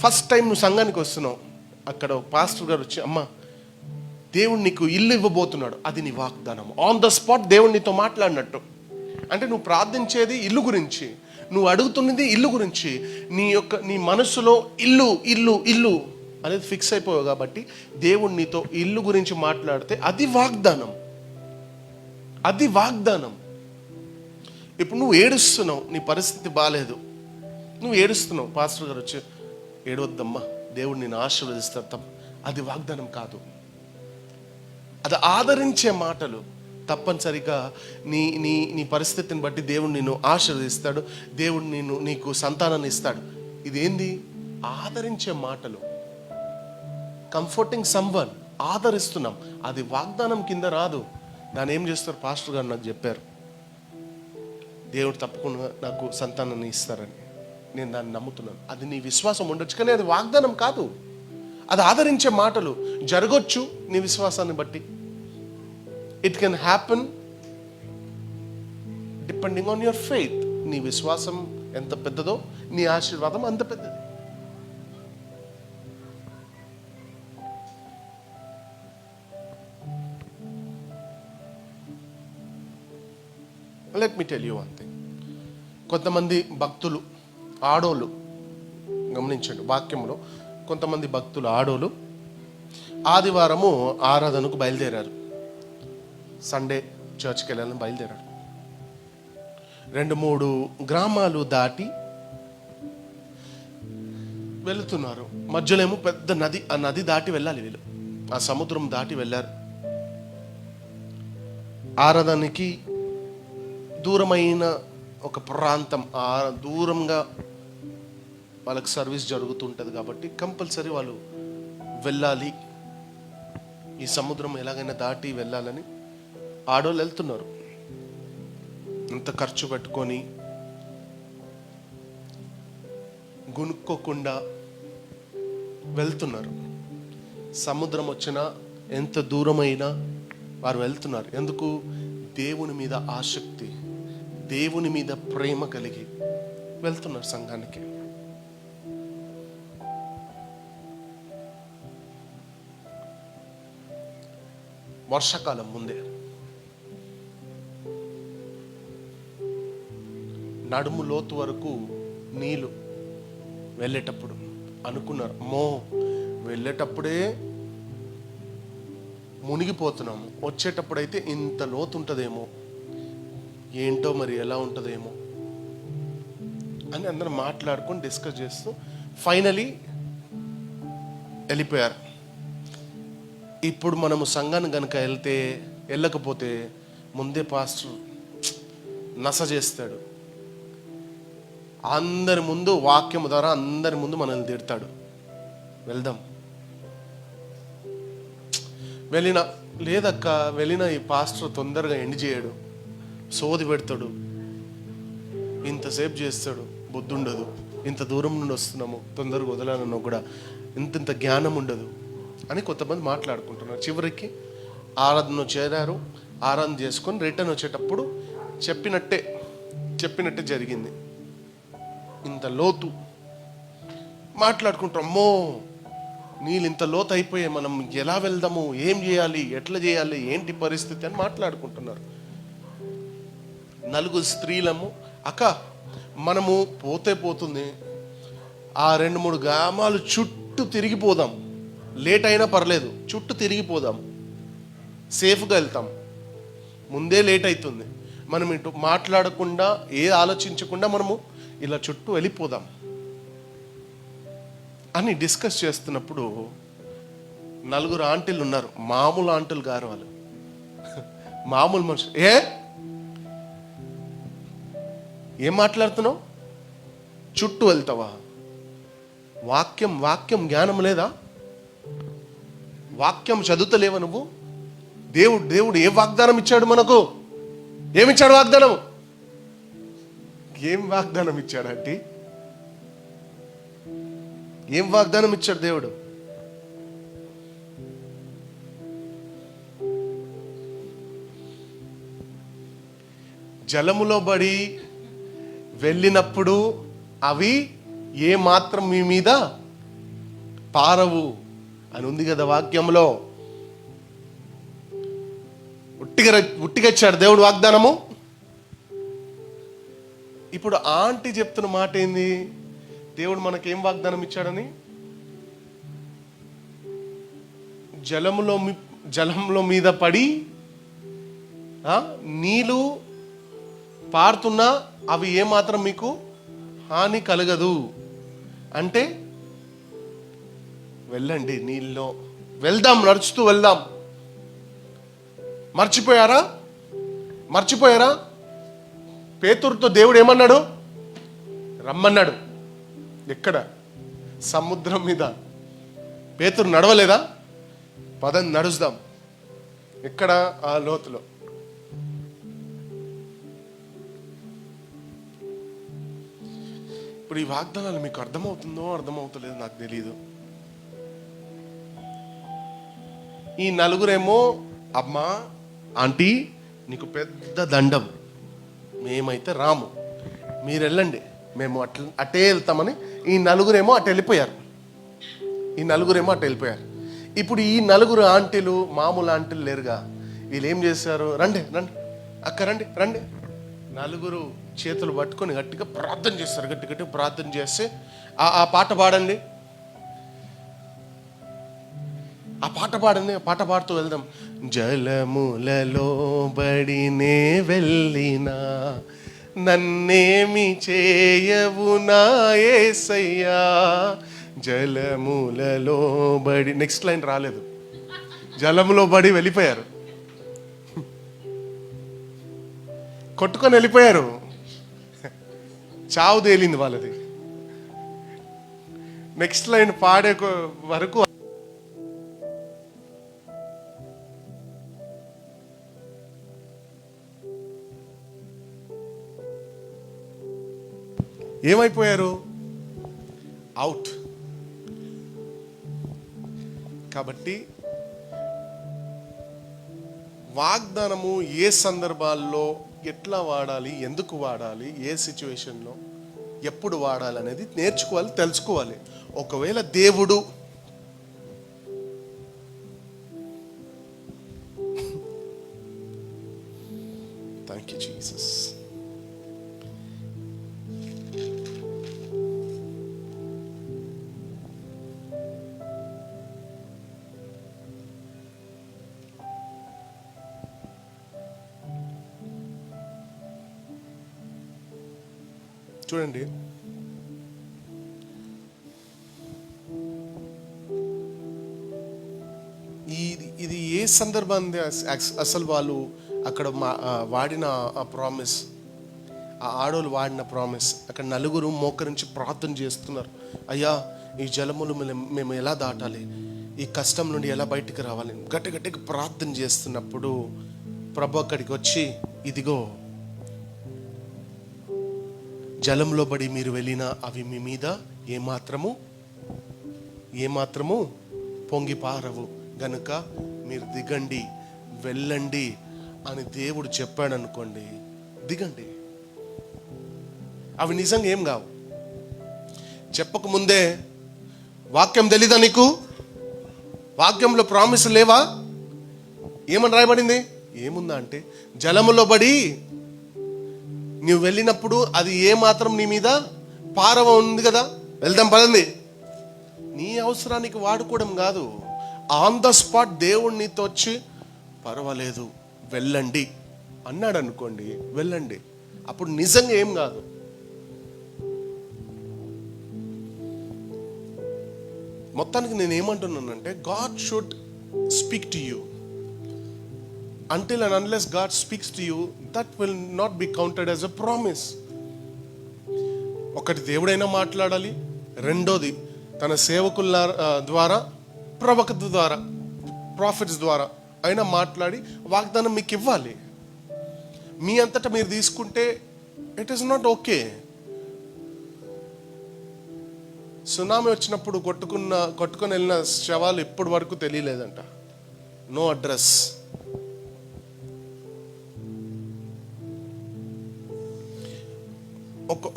ఫస్ట్ టైం నువ్వు సంఘానికి వస్తున్నావు, అక్కడ పాస్టర్ గారు వచ్చి, అమ్మ దేవుడు నీకు ఇల్లు ఇవ్వబోతున్నాడు, అది నీ వాగ్దానం. ఆన్ ద స్పాట్ దేవుడు నీతో మాట్లాడినట్టు. అంటే నువ్వు ప్రార్థించేది ఇల్లు గురించి, నువ్వు అడుగుతున్నది ఇల్లు గురించి, నీ మనసులో ఇల్లు అనేది ఫిక్స్ అయిపోయావు. కాబట్టి దేవుడు నీతో ఇల్లు గురించి మాట్లాడితే అది వాగ్దానం. ఇప్పుడు నువ్వు ఏడుస్తున్నావు, నీ పరిస్థితి బాగాలేదు, నువ్వు ఏడుస్తున్నావు, పాస్టర్ గారు వచ్చి, ఏడవద్దమ్మా దేవుడు నేను ఆశీర్వదిస్తాడు తప్ప, అది వాగ్దానం కాదు. అది ఆదరించే మాటలు. తప్పనిసరిగా నీ పరిస్థితిని బట్టి దేవుడు నిన్ను ఆశీర్వదిస్తాడు, దేవుడు నీకు సంతానాన్ని ఇస్తాడు. ఇదేంది? ఆదరించే మాటలు. కంఫర్టింగ్ సమ్వన్, ఆదరిస్తున్నాం. అది వాగ్దానం కింద రాదు. దాన్ని ఏం చేస్తారు? పాస్టర్ గారు నాకు చెప్పారు, దేవుడు తప్పకుండా నాకు సంతానాన్ని ఇస్తారని. నేను దాన్ని నమ్ముతున్నాను. అది నీ విశ్వాసం ఉండొచ్చు, కానీ అది వాగ్దానం కాదు. అది ఆదరించే మాటలు. జరగొచ్చు నీ విశ్వాసాన్ని బట్టి. It can happen depending on your faith. నీ విశ్వాసం ఎంత పెద్దదో నీ ఆశీర్వాదం అంత పెద్దది. Let me tell you one thing. కొంతమంది భక్తులు ఆడోళ్ళు, గమనించండి వాక్యంలో, కొంతమంది భక్తులు ఆడోళ్ళు ఆదివారము ఆరాధనకు బయలుదేరారు. సండే చర్చ్కి వెళ్ళాలని బయలుదేరారు. 2-3 గ్రామాలు దాటి వెళుతున్నారు. మధ్యలో ఏమో పెద్ద నది, ఆ నది దాటి వెళ్ళాలి వీళ్ళు, ఆ సముద్రం దాటి వెళ్ళారు. ఆరాధనకి దూరమైన ఒక ప్రాంతం, దూరంగా వాళ్ళకి సర్వీస్ జరుగుతుంటుంది కాబట్టి కంపల్సరీ వాళ్ళు వెళ్ళాలి, ఈ సముద్రం ఎలాగైనా దాటి వెళ్ళాలని ఆడోళ్ళు వెళ్తున్నారు. అంత ఖర్చు పెట్టుకొని గునుక్కోకుండా వెళ్తున్నారు. సముద్రం వచ్చినా ఎంత దూరమైనా వారు వెళ్తున్నారు. ఎందుకు? దేవుని మీద ఆసక్తి, దేవుని మీద ప్రేమ కలిగి వెళ్తున్నారు సంఘానికి. వర్షాకాలం ముందే నడుము లోతు వరకు నీళ్ళు వెళ్ళేటప్పుడు అనుకున్నారు, అమ్మో వెళ్ళేటప్పుడే మునిగిపోతున్నాము, వచ్చేటప్పుడైతే ఇంత లోతు ఉంటుందేమో, ఏంటో మరి ఎలా ఉంటుందేమో అని అందరూ మాట్లాడుకొని డిస్కస్ చేస్తూ ఫైనలీ వెళ్ళిపోయారు. ఇప్పుడు మనము సంఘాన్ని కనుక వెళ్ళకపోతే ముందే పాస్టర్ నస చేస్తాడు, అందరి ముందు వాక్యం ద్వారా అందరి ముందు మనల్ని తిడతాడు. వెళ్దాం. వెళ్ళిన లేదక్క, వెళ్ళిన ఈ పాస్టర్ తొందరగా ఎండ్ చేయడు, సోది పెడతాడు, ఇంతసేపు చేస్తాడు, బుద్ధి ఉండదు, ఇంత దూరం నుండి వస్తున్నాము, తొందరగా వదలాలన్నా కూడా ఇంత జ్ఞానం ఉండదు అని కొంతమంది మాట్లాడుకుంటున్నారు. చివరికి ఆరాధన చేరారు, ఆరాధన చేసుకొని రిటర్న్ వచ్చేటప్పుడు చెప్పినట్టే జరిగింది. ఇంత లోతు మాట్లాడుకుంటాం, అమ్మో నీళ్ళు ఇంత లోతు అయిపోయాయి, మనం ఎలా వెళ్దాము, ఏం చేయాలి, ఎట్లా చేయాలి, ఏంటి పరిస్థితి అని మాట్లాడుకుంటున్నారు. 4 స్త్రీలము, అక్క మనము పోతుంది, ఆ 2-3 గ్రామాలు చుట్టూ తిరిగిపోదాం, లేట్ అయినా పర్లేదు, చుట్టూ తిరిగిపోదాం, సేఫ్గా వెళ్తాం, ముందే లేట్ అవుతుంది, మనం ఇటు మాట్లాడకుండా ఆలోచించకుండా మనము ఇలా చుట్టూ వెళ్ళిపోదాం అని డిస్కస్ చేస్తున్నప్పుడు 4 ఆంటీలు ఉన్నారు. మామూలు ఆంటీలు గారు వాళ్ళు, మామూలు మనుషులు. ఏం మాట్లాడుతున్నావు, చుట్టూ వెళ్తావా, వాక్యం జ్ఞానం లేదా, వాక్యం చదువుతలేవా నువ్వు? దేవుడు ఏ వాగ్దానం ఇచ్చాడు మనకు? ఏమిచ్చాడు వాగ్దానం? ఏం వాగ్దానం ఇచ్చాడంటే, ఏం వాగ్దానం ఇచ్చాడు దేవుడు? జలములో బడి వెళ్ళినప్పుడు అవి ఏ మాత్రం మీ మీద పారవు అని ఉంది కదా వాక్యంలో. ఉట్టిగా ఇచ్చాడు దేవుడు వాగ్దానము. ఇప్పుడు ఆంటీ చెప్తున్న మాట ఏంది? దేవుడు మనకేం వాగ్దానం ఇచ్చాడని? జలంలో మీద పడి నీళ్ళు పారుతున్నా అవి ఏమాత్రం మీకు హాని కలగదు అంటే వెళ్ళండి, నీళ్ళలో వెళ్దాం, నడుచుతూ వెళ్దాం. మర్చిపోయారా? పేతురుతో దేవుడు ఏమన్నాడు? రమ్మన్నాడు. ఎక్కడ? సముద్రం మీద. పేతురు నడవలేదా? పదం నడుస్తాం. ఎక్కడ? ఆ లోతులో. ఇప్పుడు ఈ వాగ్దానాలు మీకు అర్థమవుతలేదో నాకు తెలియదు. ఈ 4 అమ్మా ఆంటీ నీకు పెద్ద దండం, మేమైతే రాము, మీరు వెళ్ళండి, మేము అటే వెళ్తామని ఈ 4 అటు వెళ్ళిపోయారు. ఇప్పుడు ఈ 4 ఆంటీలు మామూలు ఆంటీలు లేరుగా. వీళ్ళు ఏం చేశారు? రండి అక్క, రండి 4 చేతులు పట్టుకొని గట్టిగా ప్రార్థన చేస్తారు. గట్టి ప్రార్థన చేస్తే ఆ పాట పాడండి, ఆ పాట పాడుతూ వెళ్దాం. జలములలో బడినే వెళ్ళినా నన్నేమి చేయవు నా యేసయ్యా, జలములలో బడి. నెక్స్ట్ లైన్ రాలేదు. జలములో బడి వెళ్ళిపోయారు, కొట్టుకొని వెళ్ళిపోయారు. చావు తేలింది వాళ్ళది. నెక్స్ట్ లైన్ పాడే వరకు ఏమైపోయారు? అవుట్. కాబట్టి వాగ్దానము ఏ సందర్భాల్లో ఎట్లా వాడాలి, ఎందుకు వాడాలి, ఏ సిచ్యువేషన్లో ఎప్పుడు వాడాలి అనేది నేర్చుకోవాలి, తెలుసుకోవాలి. ఒకవేళ దేవుడు థ్యాంక్ యూ జీసస్. చూడండి, ఇది ఏ సందర్భాన్ని అసలు వాళ్ళు అక్కడ వాడిన ఆ ప్రామిస్, ఆ ఆడోళ్ళు వాడిన ప్రామిస్. అక్కడ 4 మోకరించి ప్రార్థన చేస్తున్నారు. అయ్యా, ఈ జలములు మేము ఎలా దాటాలి, ఈ కష్టం నుండి ఎలా బయటికి రావాలి గట్టి గట్టిగా ప్రార్థన చేస్తున్నప్పుడు ప్రభు అక్కడికి వచ్చి, ఇదిగో జలంలో పడి మీరు వెళ్ళినా అవి మీ మీద ఏమాత్రము పొంగి పారవు గనుక మీరు దిగండి, వెళ్ళండి అని దేవుడు చెప్పాడు అనుకోండి, దిగండి. అవి నిజంగా ఏం కావు. చెప్పకముందే వాక్యం తెలీదా నీకు? వాక్యంలో ప్రామిస్ లేవా? ఏమని రాయబడింది? ఏముందా అంటే, జలములో పడి నువ్వు వెళ్ళినప్పుడు అది ఏమాత్రం నీ మీద పారవ ఉంది కదా, వెళ్దాం పదండి. నీ అవసరానికి వాడుకోవడం కాదు, ఆన్ ద స్పాట్ దేవుడు నీతో వచ్చి పర్వాలేదు వెళ్ళండి అన్నాడు అనుకోండి, వెళ్ళండి. అప్పుడు నిజంగా ఏం కాదు. మొత్తానికి నేను ఏమంటున్నానంటే, God should speak to you. Until and unless God speaks to you, that will not be counted as a promise. ఒకటి దేవుడైనా మాట్లాడాలి, రెండోది తన సేవకుల ద్వారా, ప్రవక్త ద్వారా, ప్రాఫిట్స్ ద్వారా అయినా మాట్లాడి వాగ్దానం మీకు ఇవ్వాలి. మీ అంతటా మీరు తీసుకుంటే it is not okay. Tsunami వచ్చినప్పుడు కొట్టుకొని వెళ్ళిన శవాలు ఇప్పటి వరకు తెలియలేదంట. No address.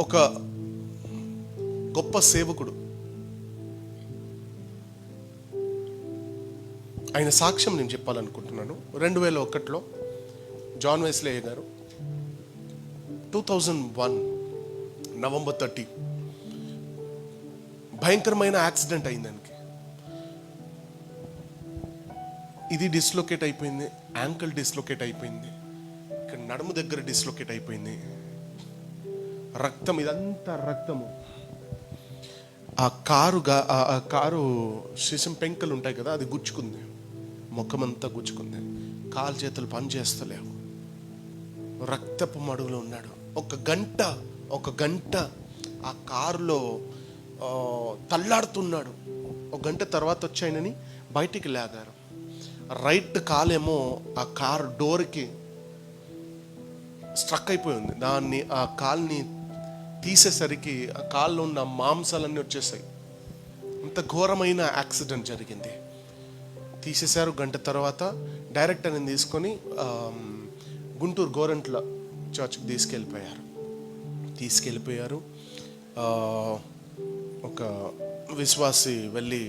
ఒక గొప్ప సేవకుడు, ఆయన సాక్ష్యం నేను చెప్పాలనుకుంటున్నాను. 2001లో జాన్ వెస్లీ గారు 2001 నవంబర్ 30 భయంకరమైన యాక్సిడెంట్ అయింది ఆయనకి. ఇది డిస్లొకేట్ అయిపోయింది, యాంకిల్ డిస్లొకేట్ అయిపోయింది, ఇక్కడ నడుము దగ్గర డిస్లొకేట్ అయిపోయింది. రక్తం, ఇదంతా రక్తము. ఆ కారు శిశం పెంకలు ఉంటాయి కదా, అది గుచ్చుకుంది, ముఖమంతా గుచ్చుకుంది, కాలు చేతులు పని చేస్తలేవు, రక్తపు మడుగులో ఉన్నాడు. ఒక గంట ఆ కారులో తల్లాడుతున్నాడు. ఒక గంట తర్వాత వచ్చి ఆయనని బయటికి లాగారు. రైట్ కాలేమో ఆ కారు డోర్కి స్ట్రక్ అయిపోయి ఉంది. ఆ కాల్ని తీసేసరికి ఆ కాల్లో ఉన్న మాంసాలన్నీ వచ్చేసాయి. అంత ఘోరమైన యాక్సిడెంట్ జరిగింది. తీసేశారు. గంట తర్వాత డైరెక్ట్ అని తీసుకొని గుంటూరు గోరంట్ల చర్చ్కి తీసుకెళ్ళిపోయారు. ఒక విశ్వాసి వెళ్ళి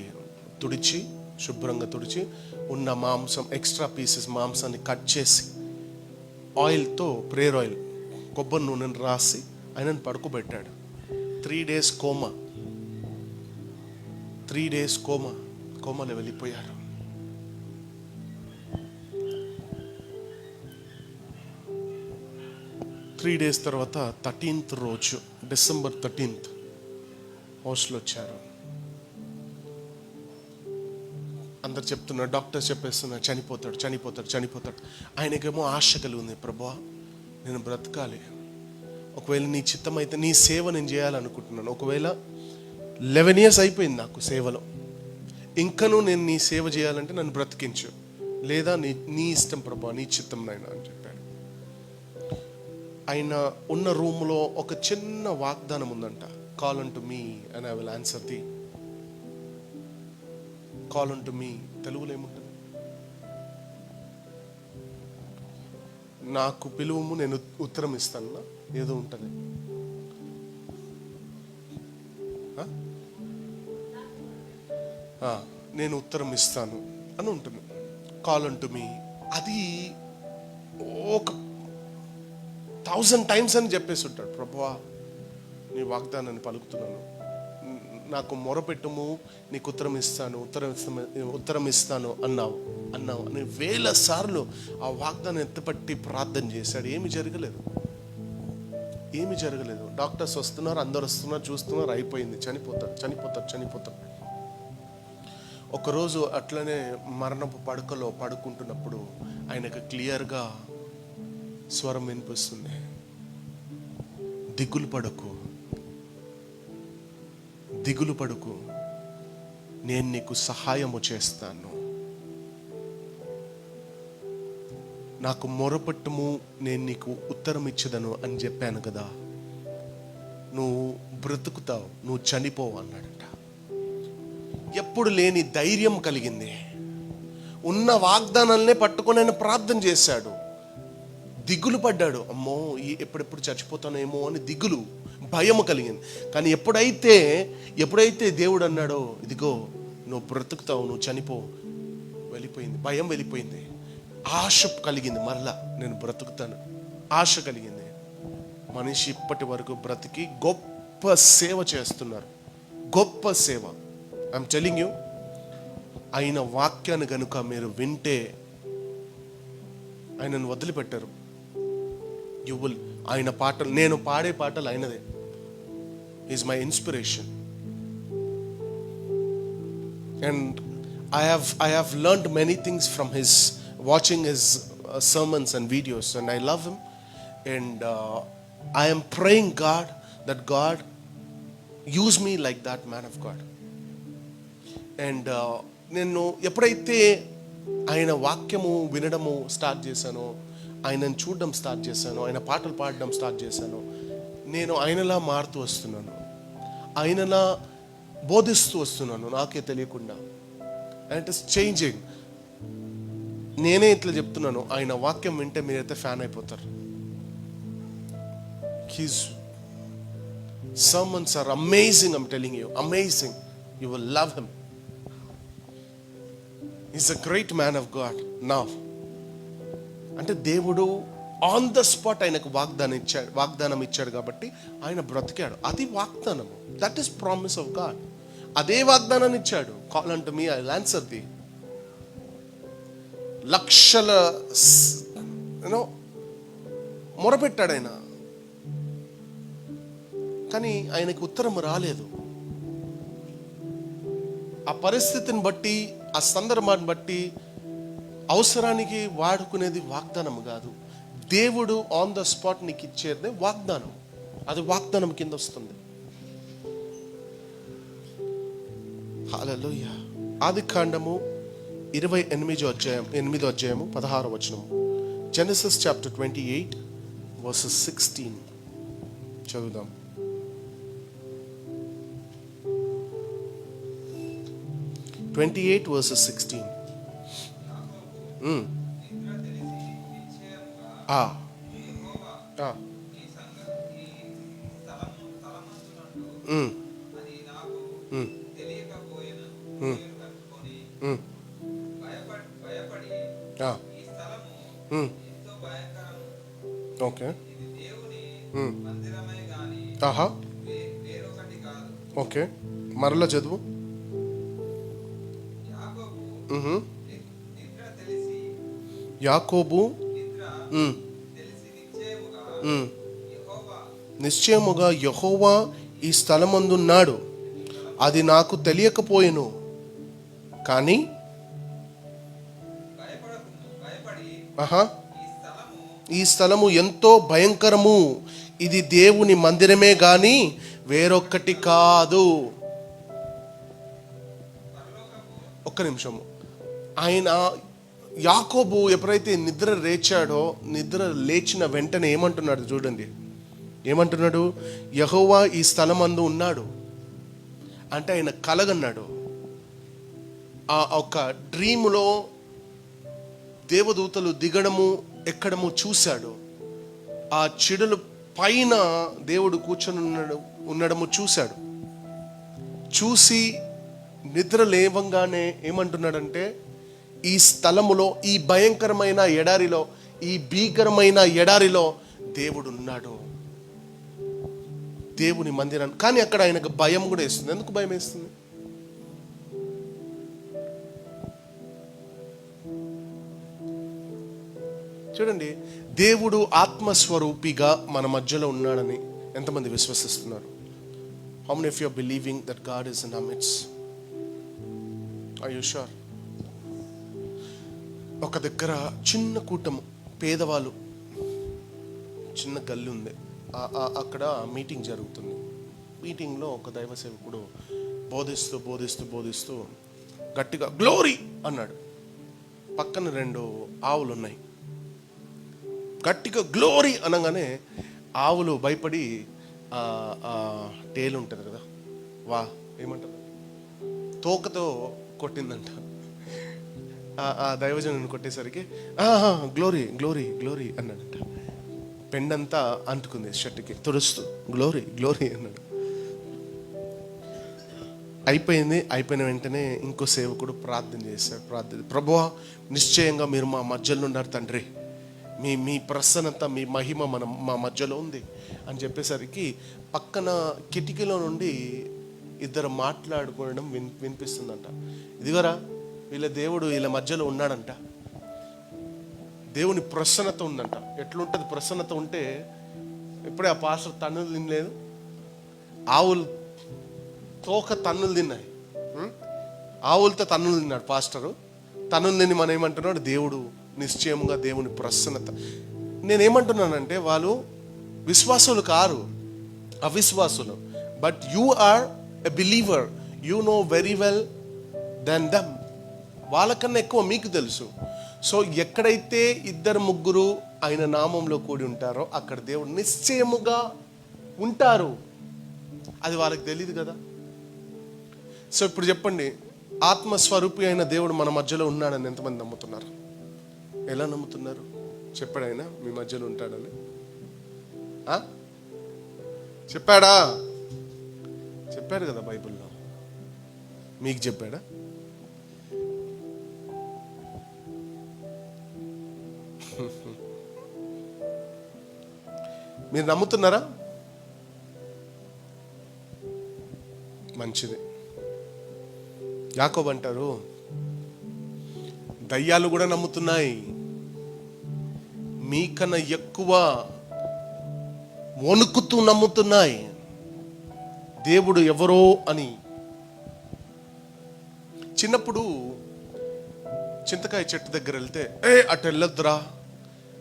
శుభ్రంగా తుడిచి ఉన్న మాంసం, ఎక్స్ట్రా పీసెస్ మాంసాన్ని కట్ చేసి ఆయిల్తో, ప్రేయర్ ఆయిల్, కొబ్బరి నూనెను రాసి ఆయనను పడుకోబెట్టాడు. 3 days కోమా. 3 days కోమాలో వెళ్ళిపోయారు. త్రీ డేస్ తర్వాత 13th రోజు, December 13th హౌస్లో వచ్చారు. అందరు చెప్తున్నారు, డాక్టర్స్ చెప్పేస్తున్నారు చనిపోతాడు. ఆయనకేమో ఆశ కలిగింది, ప్రభువా నేను బ్రతకాలి, ఒకవేళ నీ చిత్తం అయితే నీ సేవ నేను చేయాలనుకుంటున్నాను. ఒకవేళ 11 years అయిపోయింది నాకు సేవలో, ఇంకనూ నేను నీ సేవ చేయాలంటే నన్ను బ్రతికించు, లేదా నీ ఇష్టం ప్రభువా, నీ చిత్తం నాయనా అని చెప్పాడు. ఆయన ఉన్న రూమ్లో ఒక చిన్న వాగ్దానం ఉందంట. Call unto me and I will answer the. Call అంటు మీ తెలుగులో ఏముంటుంది? నాకు పిలువము నేను ఉత్తరం ఇస్తాను, ఏదో ఉంటుంది. నేను ఉత్తరం ఇస్తాను అని ఉంటుంది. కాల్ అంటు మీ, అది ఒక 1000 times అని చెప్పేసి ఉంటాడు. ప్రభువా నీ వాగ్దానాన్ని పలుకుతున్నాను, నాకు మొరపెట్టుము, నీకు ఉత్తరం ఇస్తాను అన్నావు అని 1000 సార్లు ఆ వాగ్దానం ఎత్తిపట్టి ప్రార్థన చేశాడు. ఏమి జరగలేదు. డాక్టర్స్ వస్తున్నారు, అందరు వస్తున్నారు, చూస్తున్నారు, అయిపోయింది, చనిపోతాడు. ఒకరోజు అట్లనే మరణపు పడకలో పడుకుంటున్నప్పుడు ఆయనకు క్లియర్గా స్వరం వినిపిస్తుంది, దిగులు పడకు, నేను నీకు సహాయము చేస్తాను, నాకు మొరపెట్టుము, నేను నీకు ఉత్తరం ఇచ్చదను అని చెప్పాను కదా. నువ్వు బ్రతుకుతావు, నువ్వు చనిపోవు అన్నాడట. ఎప్పుడు లేని ధైర్యం కలిగింది. ఉన్న వాగ్దానాలనే పట్టుకొని ఆయన ప్రార్థన చేశాడు. దిగులు పడ్డాడు, అమ్మో ఎప్పుడెప్పుడు చచ్చిపోతానేమో అని దిగులు, భయం కలిగింది. కానీ ఎప్పుడైతే దేవుడు అన్నాడో, ఇదిగో నువ్వు బ్రతుకుతావు, నువ్వు చనిపో, వెళ్ళిపోయింది, భయం వెళ్ళిపోయింది. ఆశ కలిగింది, మరలా నేను బ్రతుకుతాను ఆశ కలిగింది. మనిషి ఇప్పటి వరకు బ్రతికి గొప్ప సేవ చేస్తున్నారు, గొప్ప సేవ. ఐఎమ్ టెలింగ్ యూ, ఆయన వాక్యాన్ని కనుక మీరు వింటే ఆయనను వదిలిపెట్టారు. ఆయన పాటలు, నేను పాడే పాటలు ఆయనదే. Is my inspiration. And I have learned many things from watching his sermons and videos, and I love him, and I am praying God that God use me like that man of God. And నేను ఎప్పుడైతే ఆయన వాక్యము వినడము స్టార్ట్ చేశానో, ఆయనను చూడడం స్టార్ట్ చేశాను, ఆయన పాటలు పాడడం స్టార్ట్ చేశాను, నేను ఆయనలా మారుతూ వస్తున్నాను, ఆయనలా బోధిస్తూ వస్తున్నాను నాకే తెలియకుండా. And it is changing. నేనే ఇట్లా చెప్తున్నాను, ఆయన వాక్యం వింటే మీరైతే ఫ్యాన్ అయిపోతారు. His sermons are amazing, I'm telling you, amazing. You will love him. He's a great man of God now. అంటే దేవుడు ఆన్ ద స్పాట్ ఆయనకు వాగ్దానం ఇచ్చాడు కాబట్టి ఆయన బ్రతికాడు. అది వాగ్దానము. That is promise of God. అదే వాగ్దానాన్ని ఇచ్చాడు. Call unto me, I will answer the. లక్షల మొరపెట్టాడు ఆయన, కానీ ఆయనకు ఉత్తరం రాలేదు. ఆ పరిస్థితిని బట్టి, ఆ సందర్భాన్ని బట్టి, అవసరానికి వాడుకునేది వాగ్దానం కాదు. దేవుడు ఆన్ ద స్పాట్ నీకు ఇచ్చేది వాగ్దానం. అది వాగ్దానం కింద వస్తుంది. హల్లెలూయా. ఆదికాండము 28వ అధ్యాయము 16వ వచనము. జెనసిస్ చాప్టర్ 28 వర్సెస్ 16 చదువుదాం. verses 16. ఓకే, ఓకే, మరలా చదువు. యాకోబు నిశ్చయముగా యెహోవా ఈ స్థలమందున్నాడు, అది నాకు తెలియకపోయెను, కానీ ఈ స్థలము ఎంతో భయంకరము, ఇది దేవుని మందిరమే గాని వేరొక్కటి కాదు. ఒక్క నిమిషము. ఆయన యాకోబు ఎప్పుడైతే నిద్ర లేచిన వెంటనే ఏమంటున్నాడు చూడండి. ఏమంటున్నాడు? యెహోవా ఈ స్థలమందు ఉన్నాడు అంటే ఆయన కలగన్నాడు. ఆ ఒక డ్రీములో దేవదూతలు దిగడము ఎక్కడము చూశాడు. ఆ చెడుల పైన దేవుడు కూర్చొని ఉండడము చూశాడు. చూసి నిద్ర లేవంగానే ఏమంటున్నాడంటే, ఈ స్థలములో, ఈ భయంకరమైన ఎడారిలో, ఈ భీకరమైన ఎడారిలో దేవుడు ఉన్నాడు, దేవుని మందిరం. కానీ అక్కడ ఆయనకు భయం కూడా వేస్తుంది. ఎందుకు భయం వేస్తుంది? చూడండి, దేవుడు ఆత్మస్వరూపిగా మన మధ్యలో ఉన్నాడని ఎంతమంది విశ్వసిస్తున్నారు? How many of you are believing that God is in our midst? Are you sure? ఒక దగ్గర చిన్న కూటము, పేదవాళ్ళు, చిన్న గల్లి ఉంది. అక్కడ మీటింగ్ జరుగుతుంది. మీటింగ్లో ఒక దైవ సేవకుడు బోధిస్తూ గట్టిగా గ్లోరీ అన్నాడు. పక్కన 2 ఆవులు ఉన్నాయి. గట్టిగా గ్లోరీ అనగానే ఆవులు భయపడి టేలు ఉంటుంది కదా, ఏమంటారు, తోకతో కొట్టిందంట. ఆ దైవజనుని కొట్టేసరికి గ్లోరీ గ్లోరీ గ్లోరీ అన్నాడంట. పెండంతా అంటుకుంది షర్ట్కి, తుడుస్తూ గ్లోరీ అన్నాడు. అయిపోయిన వెంటనే ఇంకో సేవకుడు ప్రార్థన చేశాడు. ప్రభువా, నిశ్చయంగా మీరు మా మధ్యలో ఉన్నారు తండ్రి, మీ ప్రసన్నత, మీ మహిమ మా మధ్యలో ఉంది అని చెప్పేసరికి పక్కన కిటికీలో నుండి 2 మాట్లాడుకోవడం వినిపిస్తుందంట. ఇదిగోరా, వీళ్ళ మధ్యలో ఉన్నాడంట. దేవుని ప్రసన్నత ఉందంట. ఎట్లుంటుంది ప్రసన్నత ఉంటే? ఇప్పుడే ఆ పాస్టర్ తన్నులు తినలేదు, ఆవులు తోక తన్నులు తిన్నాయి. ఆవులతో తన్నులు తిన్నాడు పాస్టరు. తన్నులు తిని మనం ఏమంటున్నాడు? దేవుడు నిశ్చయముగా దేవుని ప్రసన్నత. నేనేమంటున్నానంటే వాళ్ళు విశ్వాసులు కారు, అవిశ్వాసులు. But you are a believer, you know very well than them. వాళ్ళకన్నా ఎక్కువ మీకు తెలుసు. సో ఎక్కడైతే 2-3 ఆయన నామంలో కూడి ఉంటారో అక్కడ దేవుడు నిశ్చయముగా ఉంటారు. అది వాళ్ళకి తెలియదు కదా. సో ఇప్పుడు చెప్పండి, ఆత్మస్వరూపి అయిన దేవుడు మన మధ్యలో ఉన్నాడని ఎంతమంది నమ్ముతున్నారు? ఎలా నమ్ముతున్నారు? చెప్పాడు ఆయన మీ మధ్యలో ఉంటాడని? చెప్పాడా? చెప్పాడు కదా బైబిల్లో. మీకు చెప్పాడా? మీరు నమ్ముతున్నారా? మంచిది. యాకోబు అంటారు, దయ్యాలు కూడా నమ్ముతున్నాయి, మీకన్నా ఎక్కువ వణుకుతూ నమ్ముతున్నాయి దేవుడు ఎవరో అని. చిన్నప్పుడు చింతకాయ చెట్టు దగ్గర వెళ్తే, అటు వెళ్ళొద్దురా,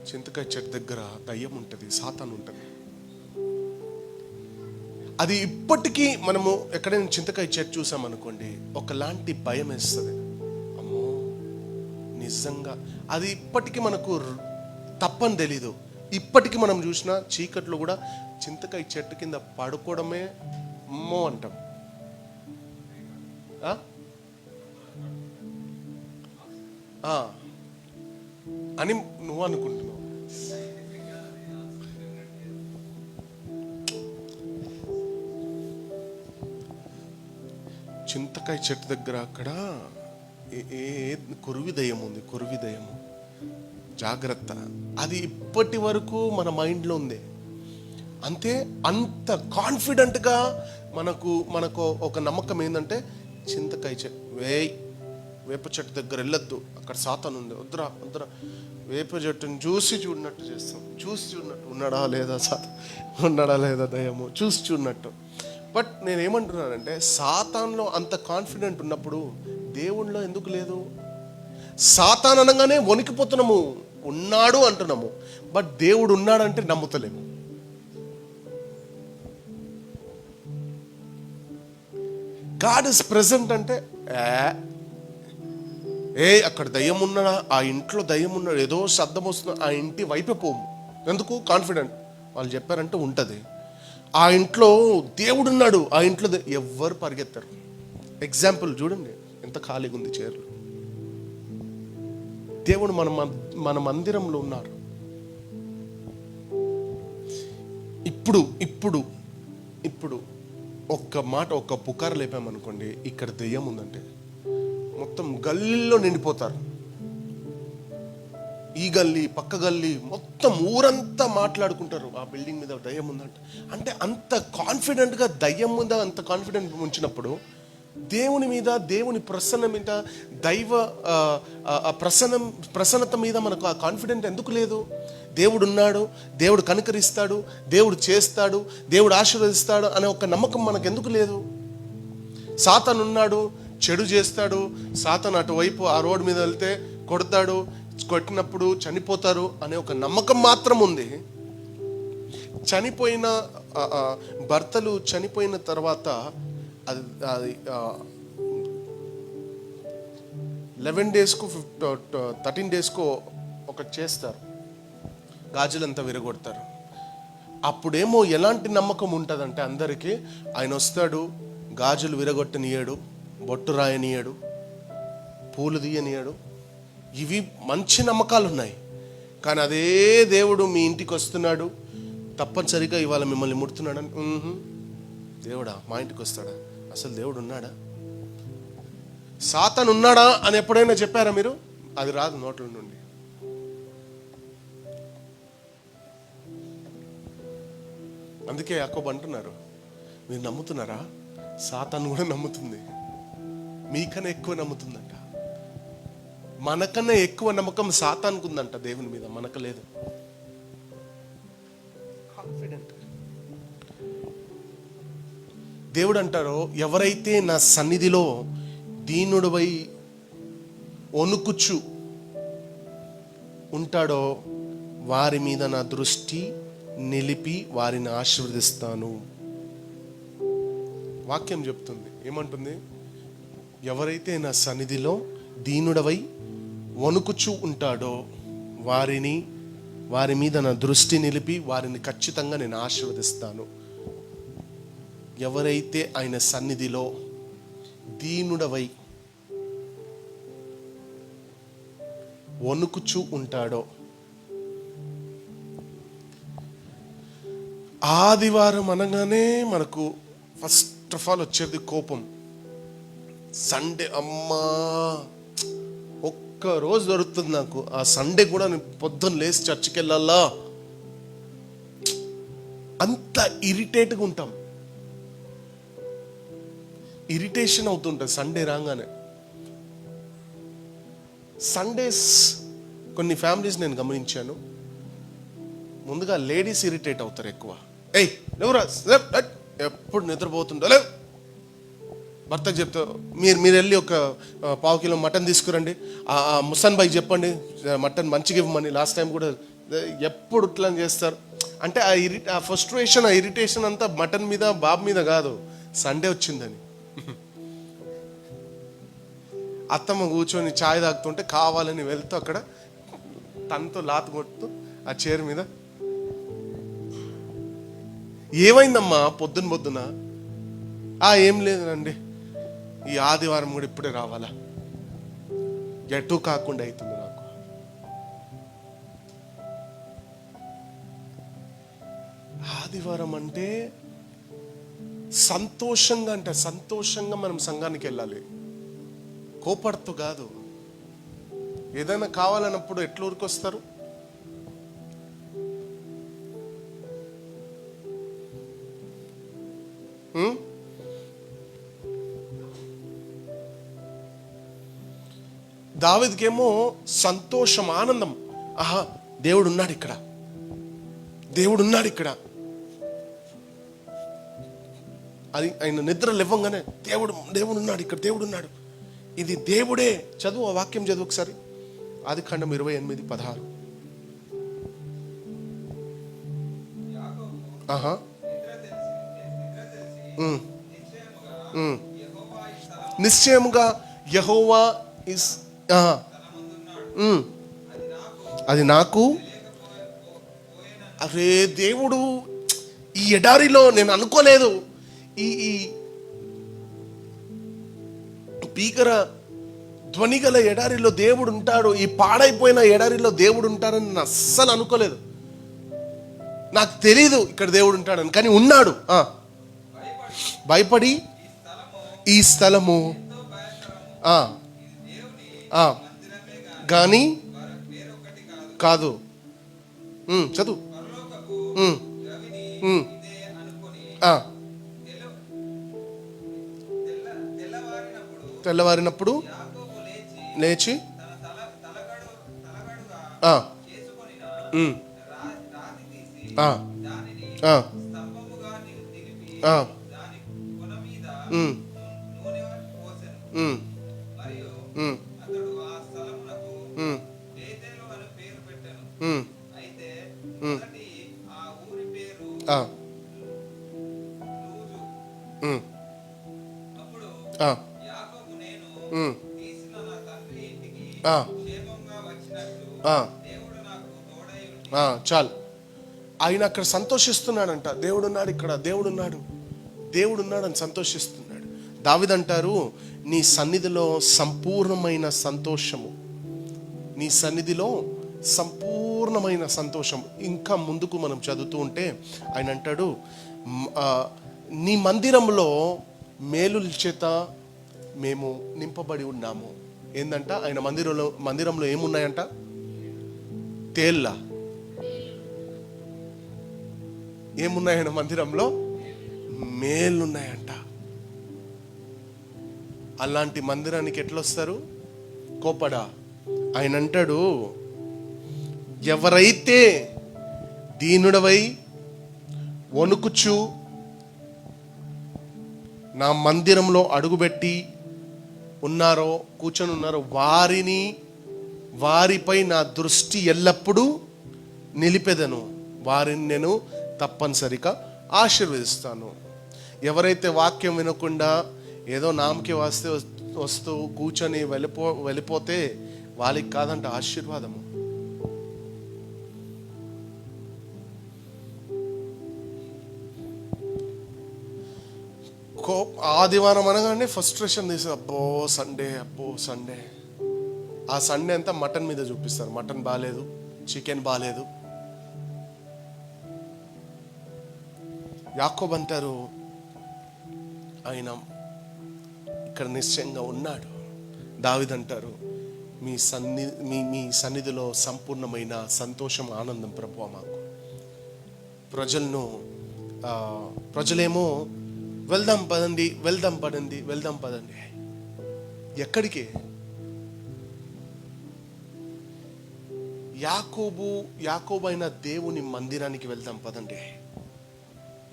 చింతకాయ చెట్టు దగ్గర దయ్యం ఉంటుంది, సాతాను ఉంటుంది. అది ఇప్పటికీ మనము ఎక్కడైనా చింతకాయ చెట్టు చూసామనుకోండి, ఒకలాంటి భయం వేస్తుంది. అమ్మో, నిజంగా అది ఇప్పటికీ మనకు తప్పని తెలీదు. ఇప్పటికీ మనం చూసిన చీకట్లో కూడా చింతకాయ చెట్టు కింద పడుకోవడమే అమ్మో అంటాం. అని నువ్వు అనుకుంటున్నావు. చింతకాయ చెట్టు దగ్గర అక్కడ కొరువి దయ్యం ఉంది, కొరువి దయ్యము, జాగ్రత్త. అది ఇప్పటి వరకు మన మైండ్లో ఉంది. అంతే, అంత కాన్ఫిడెంట్గా మనకు ఒక నమ్మకం ఏంటంటే, చింతకాయ చెట్టు వేప చెట్టు దగ్గర వెళ్ళొద్దు, అక్కడ సాతాను ఉంది, వద్దురా. వేప చెట్టుని చూడనట్టు చేస్తాం, చూడనట్టు ఉన్నాడా లేదా ఉన్నాడా లేదా దయ్యము, చూడనట్టు. బట్ నేనేమంటున్నానంటే, సాతాన్లో అంత కాన్ఫిడెంట్ ఉన్నప్పుడు దేవుణ్ణిలో ఎందుకు లేదు? సాతాన్ అనగానే వణికిపోతున్నాము, ఉన్నాడు అంటున్నాము, బట్ దేవుడు ఉన్నాడంటే నమ్ముతలేము. గాడ్ ఇస్ ప్రెసెంట్ అంటే అక్కడ దయ్యం ఉన్నాడా, ఆ ఇంట్లో దయ్యం ఉన్నాడు, ఏదో శబ్దం వస్తుంది, ఆ ఇంటి వైపే పోము. ఎందుకు? కాన్ఫిడెంట్. వాళ్ళు చెప్పారంటే ఉంటుంది. ఆ ఇంట్లో దేవుడు ఉన్నాడు, ఆ ఇంట్లో ఎవ్వరు పరిగెత్తారు. ఎగ్జాంపుల్ చూడండి, ఎంత ఖాళీగా ఉంది చైర్లు. దేవుడు మన మందిరంలో ఉన్నారు. ఇప్పుడు ఒక్క పుకారు లేపామనుకోండి, ఇక్కడ దెయ్యం ఉందంటే మొత్తం గల్లీలో నిండిపోతారు. ఈ గల్లీ, పక్క గల్లీ, మొత్తం ఊరంతా మాట్లాడుకుంటారు, ఆ బిల్డింగ్ మీద దయ్యం ఉందంట. అంటే అంత కాన్ఫిడెంట్గా దయ్యం మీద అంత కాన్ఫిడెంట్ ఉంచినప్పుడు దేవుని మీద, దేవుని ప్రసన్న మీద, దైవ ప్రసన్నత మీద మనకు ఆ కాన్ఫిడెంట్ ఎందుకు లేదు? దేవుడు ఉన్నాడు, దేవుడు కనికరిస్తాడు, దేవుడు చేస్తాడు, దేవుడు ఆశీర్వదిస్తాడు అనే ఒక నమ్మకం మనకు ఎందుకు లేదు? సాతాను ఉన్నాడు, చెడు చేస్తాడు, సాతాను అటువైపు ఆ రోడ్డు మీద వెళ్తే కొడతాడు, కొట్టినప్పుడు చనిపోతారు అనే ఒక నమ్మకం మాత్రం ఉంది. భర్తలు చనిపోయిన తర్వాత అది అది 11 డేస్కు 13 డేస్కు ఒకటి చేస్తారు, గాజులంతా విరగొడతారు. అప్పుడేమో ఎలాంటి నమ్మకం ఉంటుందంటే అందరికీ, ఆయన వస్తాడు, గాజులు విరగొట్టనియడు, బొట్టు రాయనియడు, పూలు తీయనియడు. ఇవి మంచి నమ్మకాలు ఉన్నాయి. కానీ అదే దేవుడు మీ ఇంటికి వస్తున్నాడు, తప్పనిసరిగా ఇవాళ మిమ్మల్ని ముడుతున్నాడు అని, దేవుడా మా ఇంటికి వస్తాడా? అసలు దేవుడు ఉన్నాడా? సాతాను ఉన్నాడా అని ఎప్పుడైనా చెప్పారా మీరు? అది రాదు నోట్ల నుండి. అందుకే యాకోబు అంటున్నారు, మీరు నమ్ముతున్నారా? సాతాను కూడా నమ్ముతుంది, మీకన్నా ఎక్కువ నమ్ముతుందంట. మనకన్నా ఎక్కువ నమ్మకం సాతానుకు ఉందంట దేవుని మీద, మనకు లేదు. కాన్ఫిడెంట్. దేవుడు అంటారు, ఎవరైతే నా సన్నిధిలో దీనుడివై వణుకుచు ఉంటాడో వారి మీద నా దృష్టి నిలిపి వారిని ఆశీర్వదిస్తాను. వాక్యం చెప్తుంది, ఏమంటుంది? ఎవరైతే నా సన్నిధిలో దీనుడవై వణుకుచు ఉంటాడో వారి మీద నా దృష్టి నిలిపి వారిని ఖచ్చితంగా నేను ఆశీర్వదిస్తాను. ఎవరైతే ఆయన సన్నిధిలో దీనుడవై వణుకుచు ఉంటాడో. ఆదివారం అనగానే మనకు ఫస్ట్ ఆఫ్ ఆల్ వచ్చేది కోపం. సండే, అమ్మా ఒక్క రోజు దొరుకుతుంది నాకు, ఆ సండే కూడా నేను పొద్దున్న లేచి చర్చికి వెళ్ళాలా, అంత ఇరిటేట్గా ఉంటాం. ఇరిటేషన్ అవుతుంటుంది సండే రాగానే. సండేస్ కొన్ని ఫ్యామిలీస్ నేను గమనించాను, ముందుగా లేడీస్ ఇరిటేట్ అవుతారు ఎక్కువ. లేవురా, ఎప్పుడు నిద్రపోతుండో లేవు. భర్తకు చెప్తా, మీరు వెళ్ళి ఒక 1/2 కిలో మటన్ తీసుకురండి, ఆ ముసన్ బాయ్కి చెప్పండి మటన్ మంచిగా ఇవ్వమని. లాస్ట్ టైం కూడా ఎప్పుడు ఇట్లా చేస్తారు. అంటే ఆ ఫ్రస్ట్రేషన్, ఆ ఇరిటేషన్ అంతా మటన్ మీద, బాబు మీద కాదు, సండే వచ్చిందని. అత్తమ్మ కూర్చొని ఛాయ్ తాగుతుంటే కావాలని వెళ్తూ అక్కడ తనతో లాత కొడుతూ ఆ చైర్ మీద, ఏమైందమ్మా పొద్దున? ఏం లేదండి, ఈ ఆదివారం కూడా ఇప్పుడే రావాలా, ఎటు కాకుండా అవుతుంది నాకు. ఆదివారం అంటే సంతోషంగా మనం సంఘానికి వెళ్ళాలి, కోపడుతూ కాదు. ఏదైనా కావాలన్నప్పుడు ఎట్లా ఊరికొస్తారు? దావీదుకేమో సంతోషం, ఆనందం. ఆహా, దేవుడు ఉన్నాడు ఇక్కడ, దేవుడు ఉన్నాడు ఇక్కడ. అది ఆయన నిద్ర లేవగానే దేవుడు ఉన్నాడు ఇక్కడ, దేవుడు ఉన్నాడు, ఇది దేవుడే. చదువు, ఆ వాక్యం చదువు ఒకసారి. ఆదికాండం 28:16. నిశ్చయముగా యెహోవా ఇస్, అది నాకు. అరే దేవుడు ఈ ఎడారిలో, నేను అనుకోలేదు ఈ భీకర ధ్వనిగల ఎడారిలో దేవుడు ఉంటాడు, ఈ పాడైపోయిన ఎడారిలో దేవుడు ఉంటాడని నేను అస్సలు అనుకోలేదు. నాకు తెలీదు ఇక్కడ దేవుడు ఉంటాడని, కానీ ఉన్నాడు. భయపడి ఈ స్థలము కానీ కాదు. చదువు. తెల్లవారినప్పుడు లేచి ఆ, యాకోబు నేను ఉమ్, తీసిన నా తండ్రి ఇంటికి ఆ, క్షేమంగా వచ్చినట్లు ఆ, దేవుడు నాకు తోడై ఉండి ఆ, చాలు. ఆయన అక్కడ సంతోషిస్తున్నాడంట. దేవుడున్నాడు ఇక్కడ, దేవుడున్నాడు, దేవుడున్నాడని సంతోషిస్తున్నాడు. దావీదంటారు, నీ సన్నిధిలో సంపూర్ణమైన సంతోషము, నీ సన్నిధిలో సంపూర్ణమైన సంతోషం. ఇంకా ముందుకు మనం చదువుతూ ఉంటే ఆయన అంటాడు, నీ మందిరంలో మేలుల చేత మేము నింపబడి ఉన్నాము. ఏందంట, ఆయన మందిరంలో ఏమున్నాయంట? తేళ్ళ ఏమున్నాయి? ఆయన మందిరంలో మేలున్నాయంట. అలాంటి మందిరానికి ఎట్లొస్తారు? కోపడా. ఆయన అంటాడు, ఎవరైతే దీనుడవై వణుకుచు నా మందిరంలో అడుగుపెట్టి ఉన్నారో, కూర్చొని ఉన్నారో, వారిపై నా దృష్టి ఎల్లప్పుడూ నిలిపెదను. వారిని నేను తప్పనిసరిగా ఆశీర్వదిస్తాను. ఎవరైతే వాక్యం వినకుండా ఏదో నామకి వస్తూ కూర్చొని వెళ్ళిపోతే వాళ్ళకి కాదంట ఆశీర్వాదము. ఆదివారం అనగానే ఫ్రస్ట్రేషన్ తీసి అబ్బో సండే. ఆ సండే అంతా మటన్ మీద చూపిస్తారు. మటన్ బాగాలేదు, చికెన్ బాగాలేదు. యాకోబు అంటారు, ఆయన ఇక్కడ నిశ్చయంగా ఉన్నాడు. దావీదు అంటారు, మీ సన్నిధిలో సంపూర్ణమైన సంతోషం, ఆనందం ప్రభువా మాకు. ప్రజలేమో వెళ్దాం పదండి. ఎక్కడికి? యాకోబు అయిన దేవుని మందిరానికి వెళ్దాం పదండి.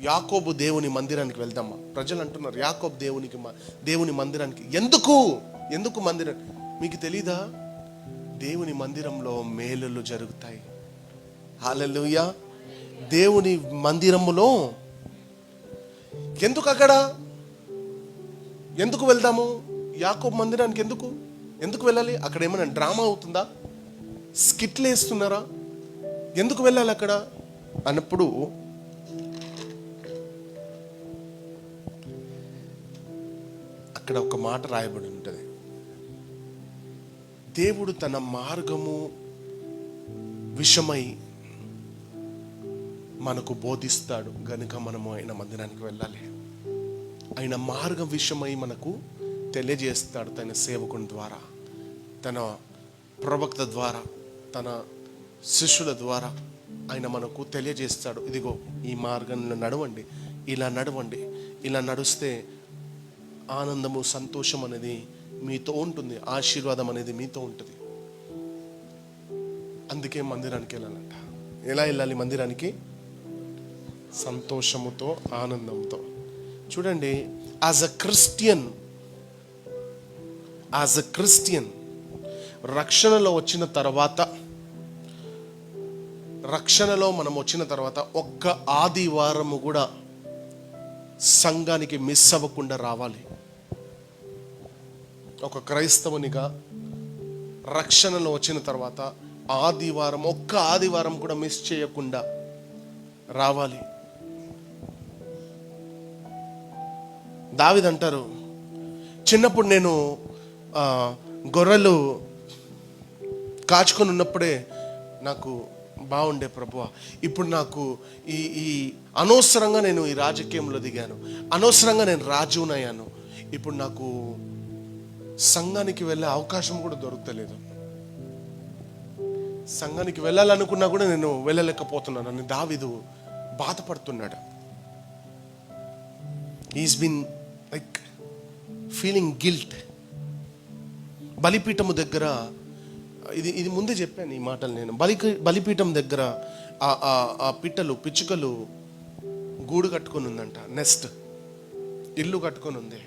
యాకోబు దేవుని మందిరానికి వెళ్దామా? ప్రజలు అంటున్నారు, యాకోబు దేవుని మందిరానికి ఎందుకు మందిరం? మీకు తెలీదా? దేవుని మందిరంలో మేలులు జరుగుతాయి. హల్లెలూయా. దేవుని మందిరములో ఎందుకు వెళ్దాము? యాకోబు మందిరానికి ఎందుకు వెళ్ళాలి? అక్కడ ఏమైనా డ్రామా అవుతుందా? స్కిట్లు వేస్తున్నారా? ఎందుకు వెళ్ళాలి అక్కడ అన్నప్పుడు అక్కడ ఒక మాట రాయబడి ఉంటుంది, దేవుడు తన మార్గము విషయమై మనకు బోధిస్తాడు గనుక మనము ఆయన మందిరానికి వెళ్ళాలి. ఆయన మార్గం విషయమై మనకు తెలియజేస్తాడు. తన సేవకుని ద్వారా, తన ప్రవక్త ద్వారా, తన శిష్యుల ద్వారా ఆయన మనకు తెలియజేస్తాడు. ఇదిగో ఈ మార్గంలో నడవండి, ఇలా నడుస్తే ఆనందము, సంతోషం అనేది మీతో ఉంటుంది, ఆశీర్వాదం అనేది మీతో ఉంటుంది. అందుకే మందిరానికి వెళ్ళాలంట. ఎలా వెళ్ళాలి మందిరానికి? సంతోషముతో, ఆనందంతో. చూడండి, యాజ్ అ క్రిస్టియన్ రక్షణలో మనం వచ్చిన తర్వాత ఒక్క ఆదివారము కూడా సంఘానికి మిస్ అవ్వకుండా రావాలి. ఒక క్రైస్తవునిగా రక్షణలో వచ్చిన తర్వాత ఒక్క ఆదివారం కూడా మిస్ చేయకుండా రావాలి. దావీదు అంటారు, చిన్నప్పుడు నేను గొర్రెలు కాచుకొని ఉన్నప్పుడే నాకు బాగుండే ప్రభువా. ఇప్పుడు నాకు ఈ అనవసరంగా నేను ఈ రాజకీయంలో దిగాను, అనవసరంగా నేను రాజునయ్యాను. ఇప్పుడు నాకు సంఘానికి వెళ్ళే అవకాశం కూడా దొరుకుతలేదు. సంఘానికి వెళ్ళాలనుకున్నా కూడా నేను వెళ్ళలేకపోతున్నాను అని దావీదు బాధపడుతున్నాడు. Is been like feeling guilt. బలిపీఠము దగ్గర ఇది ముందే చెప్పాను ఈ మాటలు నేను. బలిపీఠం దగ్గర ఆ పిచ్చుకలు గూడు కట్టుకొని ఉందంట, నెస్ట్, ఇల్లు కట్టుకొని ఉంది.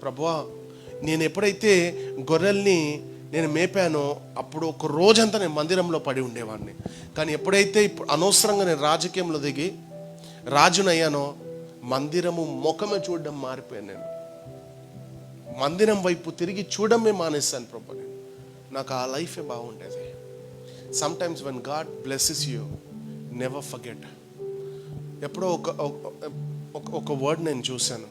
ప్రభువా, నేను ఎప్పుడైతే గొర్రెల్ని నేను మేపానో అప్పుడు ఒక రోజంతా నేను మందిరంలో పడి ఉండేవాడిని. కానీ ఎప్పుడైతే ఇప్పుడు అనవసరంగా నేను రాజకీయంలో దిగి రాజునయ్యానో మందిరము ముఖమే చూడడం మారిపోయాను. నేను మందిరం వైపు తిరిగి చూడమే మానేస్తాను ప్రభు. నాకు ఆ లైఫే బాగుండేది. Sometimes when God blesses you, never forget. ఎప్పుడో ఒక వర్డ్ నేను చూశాను.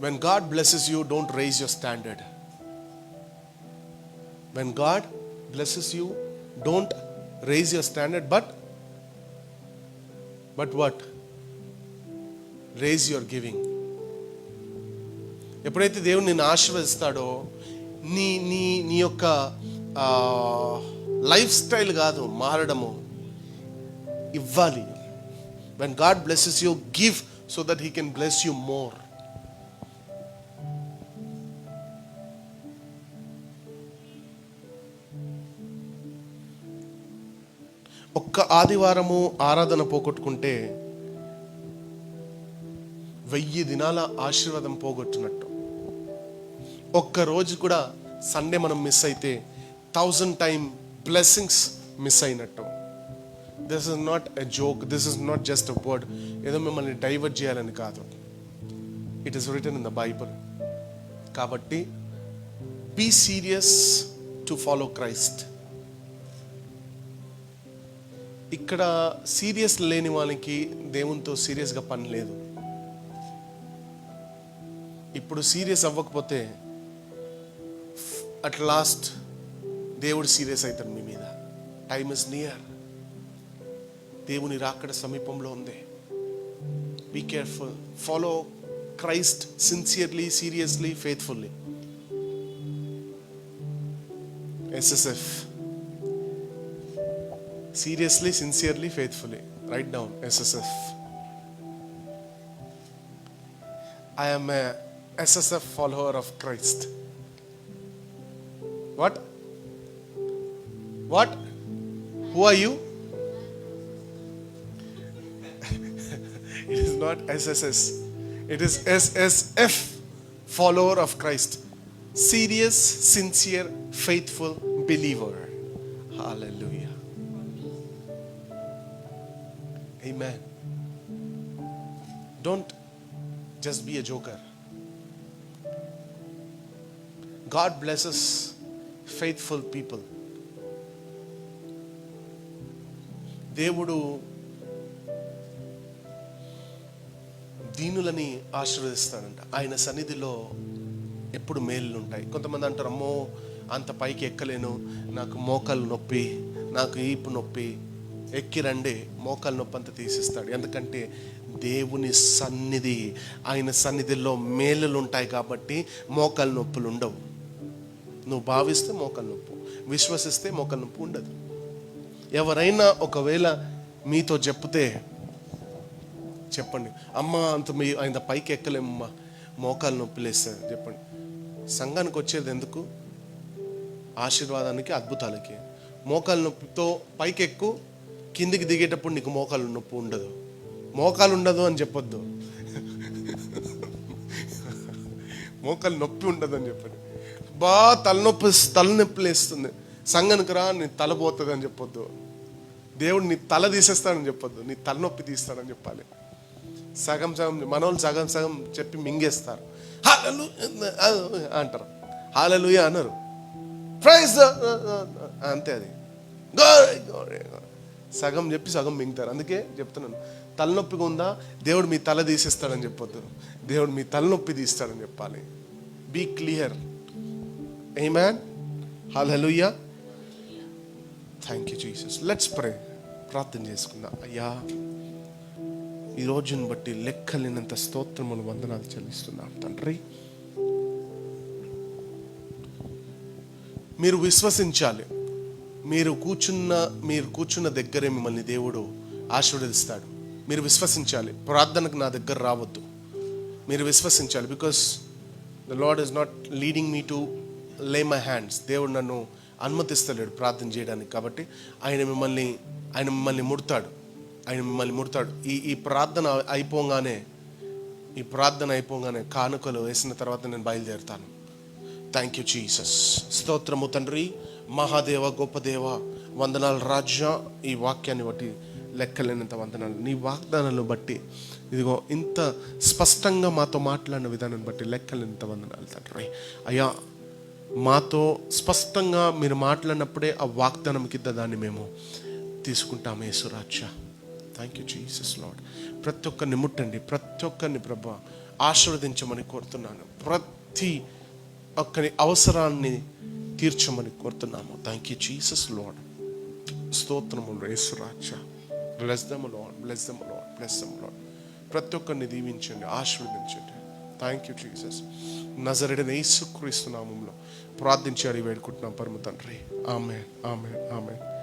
When God blesses you, don't raise your standard. When God blesses you, don't raise your standard, but what? Raise your giving. ఎప్పుడైతే దేవుడు నిన్ను ఆశీర్వదిస్తాడో నీ యొక్క లైఫ్ స్టైల్ కాదు మారడము, ఇవ్వాలి. When God blesses you, give so that He can bless you more. ఒక్క ఆదివారము ఆరాధన పోగొట్టుకుంటే 1000 దినాల ఆశీర్వాదం పోగొట్టున్నట్టు. ఒక్క రోజు కూడా సండే మనం మిస్ అయితే 1000 టైమ్ బ్లెస్సింగ్స్ మిస్ అయినట్టు. This is not a joke, this is not just a word. ఏదో మిమ్మల్ని డైవర్ట్ చేయాలని కాదు. It is written in the Bible. కాబట్టి be serious to follow Christ. ఇక్కడ సీరియస్ లేని వాళ్ళకి దేవునితో సీరియస్గా పని లేదు. ఇప్పుడు సీరియస్ అవ్వకపోతే అట్ లాస్ట్ దేవుడు సీరియస్ అవుతాడు మీ మీద. Time is near. దేవుని రాకడ సమీపంలో ఉంది. Be careful. Follow Christ sincerely, seriously, faithfully. SSF. Seriously, sincerely, faithfully. Write down SSF. I am a SSF follower of Christ. What? Who are you? It is not SSS. It is SSF, follower of Christ. Serious, sincere, faithful believer. Hallelujah. Amen. Don't just be a joker. God blesses faithful people. దేవుడు దీనులని ఆశీర్వదిస్తాడంట. ఆయన సన్నిధిలో ఎప్పుడు మేలులు ఉంటాయి. కొంతమంది అంటారు, అమ్మో అంత పైకి ఎక్కలేను, నాకు మోకాలు నొప్పి, నాకు ఈపు నొప్పి. ఎక్కి రండి, మోకాలు నొప్పి అంతా తీసిస్తాడు. ఎందుకంటే దేవుని సన్నిధి, ఆయన సన్నిధిలో మేలులు ఉంటాయి కాబట్టి మోకాలు నొప్పులు ఉండవు. నువ్వు భావిస్తే మోకాలు నొప్పు, విశ్వసిస్తే మోకాలు నొప్పి ఉండదు. ఎవరైనా ఒకవేళ మీతో చెప్తే చెప్పండి, అమ్మ అంత మీ ఆయన పైకి ఎక్కలేమ్మా, మోకాలు నొప్పి లేస్తుంది చెప్పండి. సంఘానికి వచ్చేది ఎందుకు? ఆశీర్వాదానికి, అద్భుతాలకి. మోకాలు నొప్పితో పైకి ఎక్కు, కిందికి దిగేటప్పుడు నీకు మోకాలు నొప్పి ఉండదు. మోకాలు ఉండదు అని చెప్పొద్దు, మోకాలు నొప్పి ఉండదు అని చెప్పండి. తలనొప్పి లేస్తుంది, సంఘానికి రా, నీ తల పోతుంది అని చెప్పొద్దు. దేవుడు నీ తల తీసేస్తాడని చెప్పొద్దు, నీ తలనొప్పి తీస్తాడని చెప్పాలి. సగం మనోళ్ళు సగం చెప్పి మింగేస్తారు. అంటారు, హల్లెలూయా అన్నారు, ప్రైజ్ అంతే. అది సగం చెప్పి సగం మింగుతారు. అందుకే చెప్తున్నాను, తలనొప్పిగా ఉందా, దేవుడు మీ తల తీసేస్తాడని చెప్పొద్దు, దేవుడు మీ తలనొప్పి తీస్తాడని చెప్పాలి. Be clear. Amen. Hallelujah. Thank you Jesus. Let's pray. ప్రార్థన చేసుకుందాం. అయ్యా, ఈ రోజుని బట్టి లెక్కలేనంత స్తోత్రములు, వందనాలు చెల్లిస్తున్నాం తండ్రి. మీరు విశ్వసించాలి. మీరు కూర్చున్న దగ్గరే మిమ్మల్ని దేవుడు ఆశీర్వదిస్తాడు. మీరు విశ్వసించాలి. ప్రార్థనకు నా దగ్గర రావద్దు, మీరు విశ్వసించాలి. Because the Lord is not leading me to lay my hands. దేవుడు నన్ను అనుమతిస్తలేడు ప్రార్థన చేయడానికి. కాబట్టి ఆయన మిమ్మల్ని ముడతాడు. ఈ ప్రార్థన అయిపోగానే కానుకలు వేసిన తర్వాత నేను బయలుదేరుతాను. Thank you Jesus. స్తోత్రము తండ్రి, మహాదేవ, గొప్ప దేవ, వందనాలు రాజా. ఈ వాక్యాన్ని బట్టి లెక్కలేనంత వందనాలు. నీ వాగ్దానాలను బట్టి ఇదిగో ఇంత స్పష్టంగా మాతో మాట్లాడిన విధానాన్ని బట్టి లెక్కలేనంత వందనాలు తండ్రి. అయ్యా, మాతో స్పష్టంగా మీరు మాట్లాడినప్పుడే ఆ వాగ్దానం కింద దాన్ని మేము తీసుకుంటాము యేసురాజా. Thank you Jesus Lord. ప్రతి ఒక్కరిని ముట్టండి, ప్రతి ఒక్కరిని ప్రభా ఆశీర్వదించమని కోరుతున్నాను. ప్రతి ఒక్కరి అవసరాన్ని తీర్చమని కోరుతున్నాము. Thank you Jesus Lord. స్తోత్రములు యేసురాజా. Bless them Lord, bless them Lord, bless them Lord. ప్రతి ఒక్కరిని దీవించండి, ఆశీర్వదించండి. Thank you Jesus. నజరేయుడైన యేసుక్రీస్తు నామములో ప్రార్థించి అడిగి వేడుకుంటున్నాం పరమ తండ్రి. ఆమేన్, ఆమేన్, ఆమేన్.